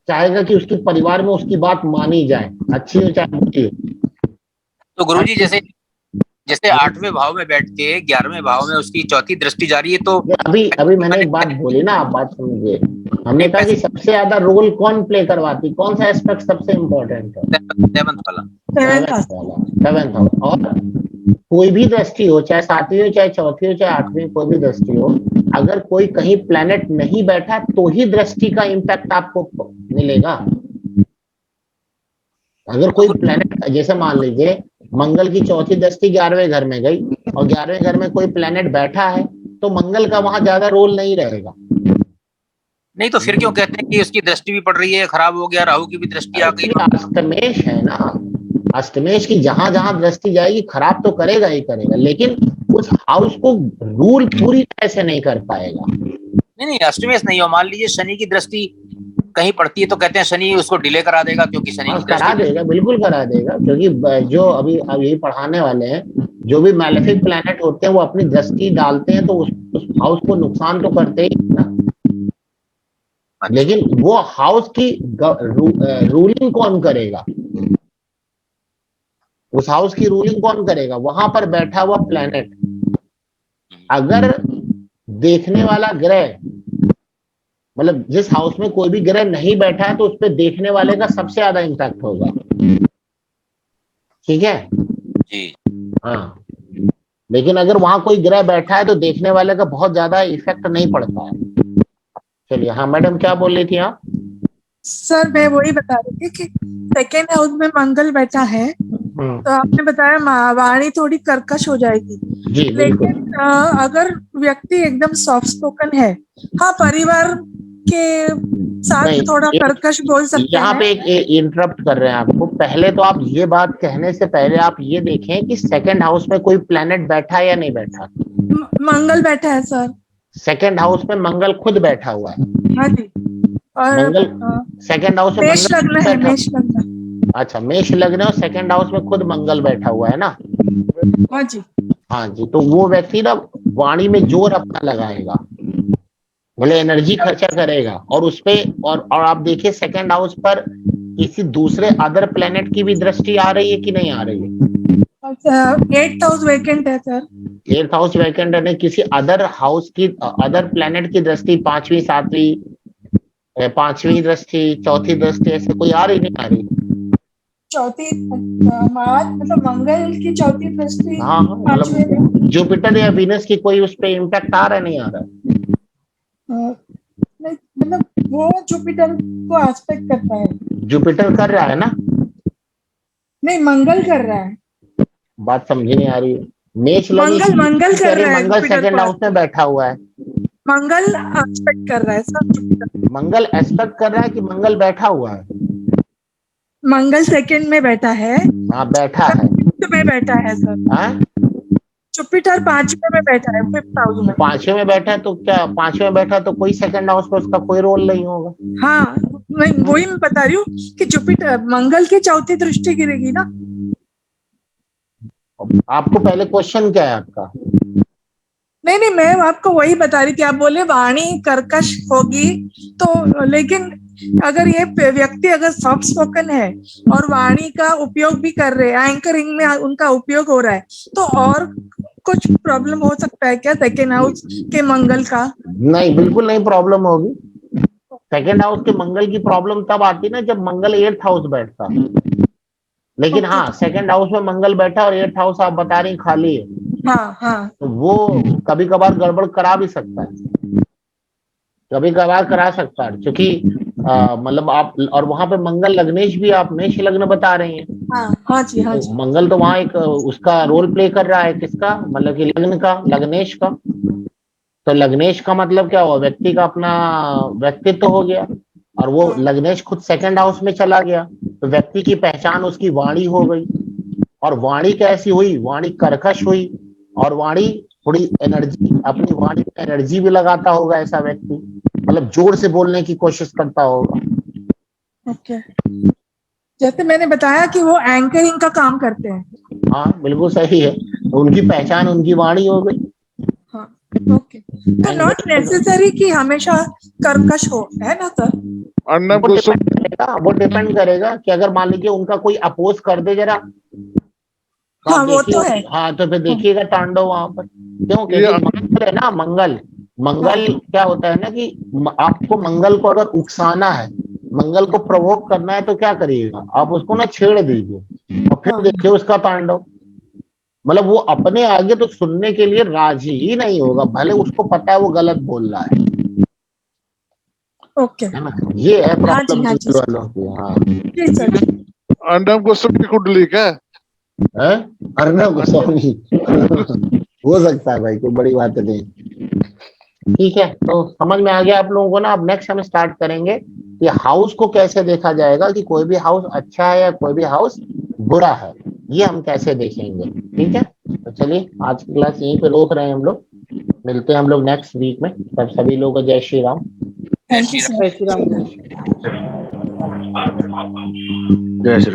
चाहेगा कि उसके परिवार में उसकी बात मानी जाए, अच्छी हो चाहे बुरी हो। तो गुरुजी जैसे 8वें भाव में बैठ के 11वें भाव में उसकी चौथी दृष्टि जा रही है, तो अभी मैंने एक बात बोली ना, आप बात समझिए। हमने कहा कि सबसे ज्यादा रोल कौन प्ले करवाती, कौन सा एस्पेक्ट सबसे इम्पोर्टेंट है? 7th वाला। 7th house. और कोई भी दृष्टि हो, चाहे 7वीं हो, चाहे चौथी हो, चाहे 8वीं, कोई भी दृष्टि हो, अगर कोई कहीं प्लेनेट नहीं बैठा तो ही दृष्टि का इम्पैक्ट आपको मिलेगा। अगर कोई प्लेनेट, जैसे मान लीजिए मंगल की चौथी दृष्टि 11वें घर में गई और 11वें घर में कोई प्लेनेट बैठा है, तो मंगल का वहां ज्यादा रोल नहीं रहेगा। नहीं तो फिर क्यों कहते हैं कि उसकी दृष्टि भी पड़ रही है, खराब हो गया, राहु की भी दृष्टि आ गई। अष्टमेश है ना, अष्टमेश की जहां जहां दृष्टि जाएगी खराब तो करेगा ही करेगा, लेकिन उस हाउस को रूल पूरी तरह से नहीं कर पाएगा। नहीं अष्टमेश नहीं हो, मान लीजिए शनि की दृष्टि कहीं पड़ती है तो कहते हैं शनि उसको डिले करा देगा, क्योंकि शनि की करा देगा, बिल्कुल करा देगा, क्योंकि जो अभी यही पढ़ाने वाले हैं, जो भी मैलेफिक प्लैनेट होते हैं वो अपनी दृष्टि डालते हैं तो उस हाउस को नुकसान तो करते ही ना। लेकिन वो हाउस की रूलिंग कौन करेगा? उस हाउस की रूलिंग कौन करेगा? वहां पर बैठा हुआ प्लैनेट। अगर देखने वाला ग्रह, मतलब जिस हाउस में कोई भी ग्रह नहीं बैठा है तो उस पर देखने वाले का सबसे ज्यादा इम्पैक्ट होगा। ठीक है, जी। हाँ। लेकिन अगर वहां कोई ग्रह बैठा है तो देखने वाले का बहुत ज्यादा इफेक्ट नहीं पड़ता है। चलिए, हाँ मैडम क्या बोल रही थी आप? सर मैं वही बता रही थी कि सेकेंड हाउस में मंगल बैठा है, तो आपने बताया वाणी थोड़ी कर्कश हो जाएगी। जी बिल्कुल। लेकिन अगर व्यक्ति एकदम सॉफ्ट स्पोकन है, हाँ परिवार के साथ नहीं, थोड़ा कर्कश बोल सकते यहाँ हैं। पे एक इंटरप्ट कर रहे हैं आपको। पहले तो आप ये बात कहने से पहले आप ये देखें कि सेकंड हाउस में कोई प्लेनेट बैठा है या नहीं बैठा। मंगल बैठा है सर। सेकंड हाउस में मंगल खुद बैठा हुआ है। हाँ जी। और मंगल सेकंड हाउस में मेष लग्न है, बैठा। मेष लग्न। अच्छा, मेष लग्न है और सेकंड हाउस में खुद मंगल बैठा हुआ है ना। हाँ जी। हाँ जी, तो वो व्यक्ति ना वाणी में जोर अपना लगाएगा, बोले एनर्जी खर्चा करेगा और उसपे और आप देखिए सेकंड हाउस पर किसी दूसरे अदर प्लेनेट की भी दृष्टि आ रही है कि नहीं आ रही है? अच्छा, 8th हाउस वैकेंट है सर। 8th हाउस वैकेंट है, किसी अदर हाउस की, अदर प्लेनेट की दृष्टि, 5वीं 7वीं, 5वीं दृष्टि, 4थी दृष्टि, ऐसे कोई आ रही नहीं आ रही? चौथी मतलब मंगल की चौथी दृष्टि। हाँ, मतलब जुपिटर या वीनस की कोई उस पर इम्पैक्ट आ रहा है नहीं आ रहा? नहीं, मतलब वो जुपिटर को एस्पेक्ट करता है। जुपिटर कर रहा है ना? नहीं, मंगल कर रहा है। बात समझ नहीं आ रही है। मेष लग्न मंगल कर रहा है, मंगल सेकंड हाउस में बैठा हुआ है। मंगल एस्पेक्ट कर रहा है सर। मंगल एस्पेक्ट कर रहा है कि मंगल बैठा हुआ है? मंगल सेकंड में बैठा है। हाँ, बैठा है। में बैठा है सर। हाँ, जुपिटर 5वें में बैठा है, 5th हाउस में। 5वें में बैठा है तो क्या 5वें में बैठा तो कोई सेकंड हाउस में उसका कोई रोल नहीं होगा? हाँ, नहीं वही मैं बता रही हूँ कि जुपिटर मंगल की चौथी दृष्टि गिरेगी ना। आपको पहले क्वेश्चन क्या है आपका? नहीं, मैं आपको वही बता रही थी। आप बोले वाणी कर्कश होगी, तो लेकिन अगर ये व्यक्ति अगर सॉफ्ट स्पोकन है और वाणी का उपयोग भी कर रहे हैं, एंकरिंग में उनका उपयोग हो रहा है, तो और कुछ प्रॉब्लम हो सकता है क्या सेकेंड हाउस के मंगल का? नहीं, बिल्कुल नहीं प्रॉब्लम होगी। सेकेंड हाउस के मंगल की प्रॉब्लम तब आती ना जब मंगल 8th हाउस बैठता। लेकिन हाँ, सेकेंड हाउस में मंगल बैठा और 8th हाउस आप बता रही खाली है। हाँ। तो वो कभी कभार गड़बड़ करा भी सकता है, कभी कभार करा सकता है, क्योंकि मतलब आप, और वहां पे मंगल लग्नेश भी, आप मेष लग्न बता रही हैं। हाँ जी। तो मंगल तो वहां एक उसका रोल प्ले कर रहा है, किसका, मतलब कि लग्न का, लग्नेश का। तो लग्नेश का मतलब क्या हुआ, व्यक्ति का अपना व्यक्तित्व हो गया, और वो लग्नेश खुद सेकंड हाउस में चला गया, तो व्यक्ति की पहचान उसकी वाणी हो गई। और वाणी कैसी हुई, वाणी कर्कश हुई, और वाणी थोड़ी एनर्जी, अपनी वाणी में एनर्जी भी लगाता होगा ऐसा व्यक्ति, मतलब जोर से बोलने की कोशिश करता होगा। ओके, जैसे मैंने बताया कि वो एंकरिंग का काम करते हैं। हाँ बिल्कुल सही है, तो उनकी पहचान उनकी वाणी हो गई। हाँ, ओके। तो नॉट नेसेसरी कि हमेशा कर्कश हो, है ना सर? वो डिपेंड करेगा कि अगर मान लीजिए उनका कोई अपोज कर दे जरा, हाँ वो तो है। हाँ, तो फिर देखिएगा तांडव वहां पर। क्यों? क्योंकि मंगल है ना, मंगल क्या होता है ना कि आपको मंगल को अगर उकसाना है, मंगल को प्रवोक करना है, तो क्या करिएगा आप, उसको ना छेड़ दीजिए और फिर देखिए उसका तांडव। मतलब वो अपने आगे तो सुनने के लिए राजी ही नहीं होगा, भले उसको पता है वो गलत बोल रहा है। ओके, है ना, ये है प्रॉब्लम वालों की। हाँ, अर्नब गोस्वामी की कुंडली क्या है? अर्नब गोस्वामी हो सकता है भाई, कोई बड़ी बात नहीं। ठीक है, तो समझ में आ गया आप लोगों को ना। अब नेक्स्ट हम स्टार्ट करेंगे कि हाउस को कैसे देखा जाएगा, कि कोई भी हाउस अच्छा है या कोई भी हाउस बुरा है, ये हम कैसे देखेंगे। ठीक है, तो चलिए आज की क्लास यहीं पे रोक रहे हैं हम लोग, मिलते हैं हम लोग नेक्स्ट वीक में। तब सभी लोगों को जय Shri Ram. Thank you sir. जय श्री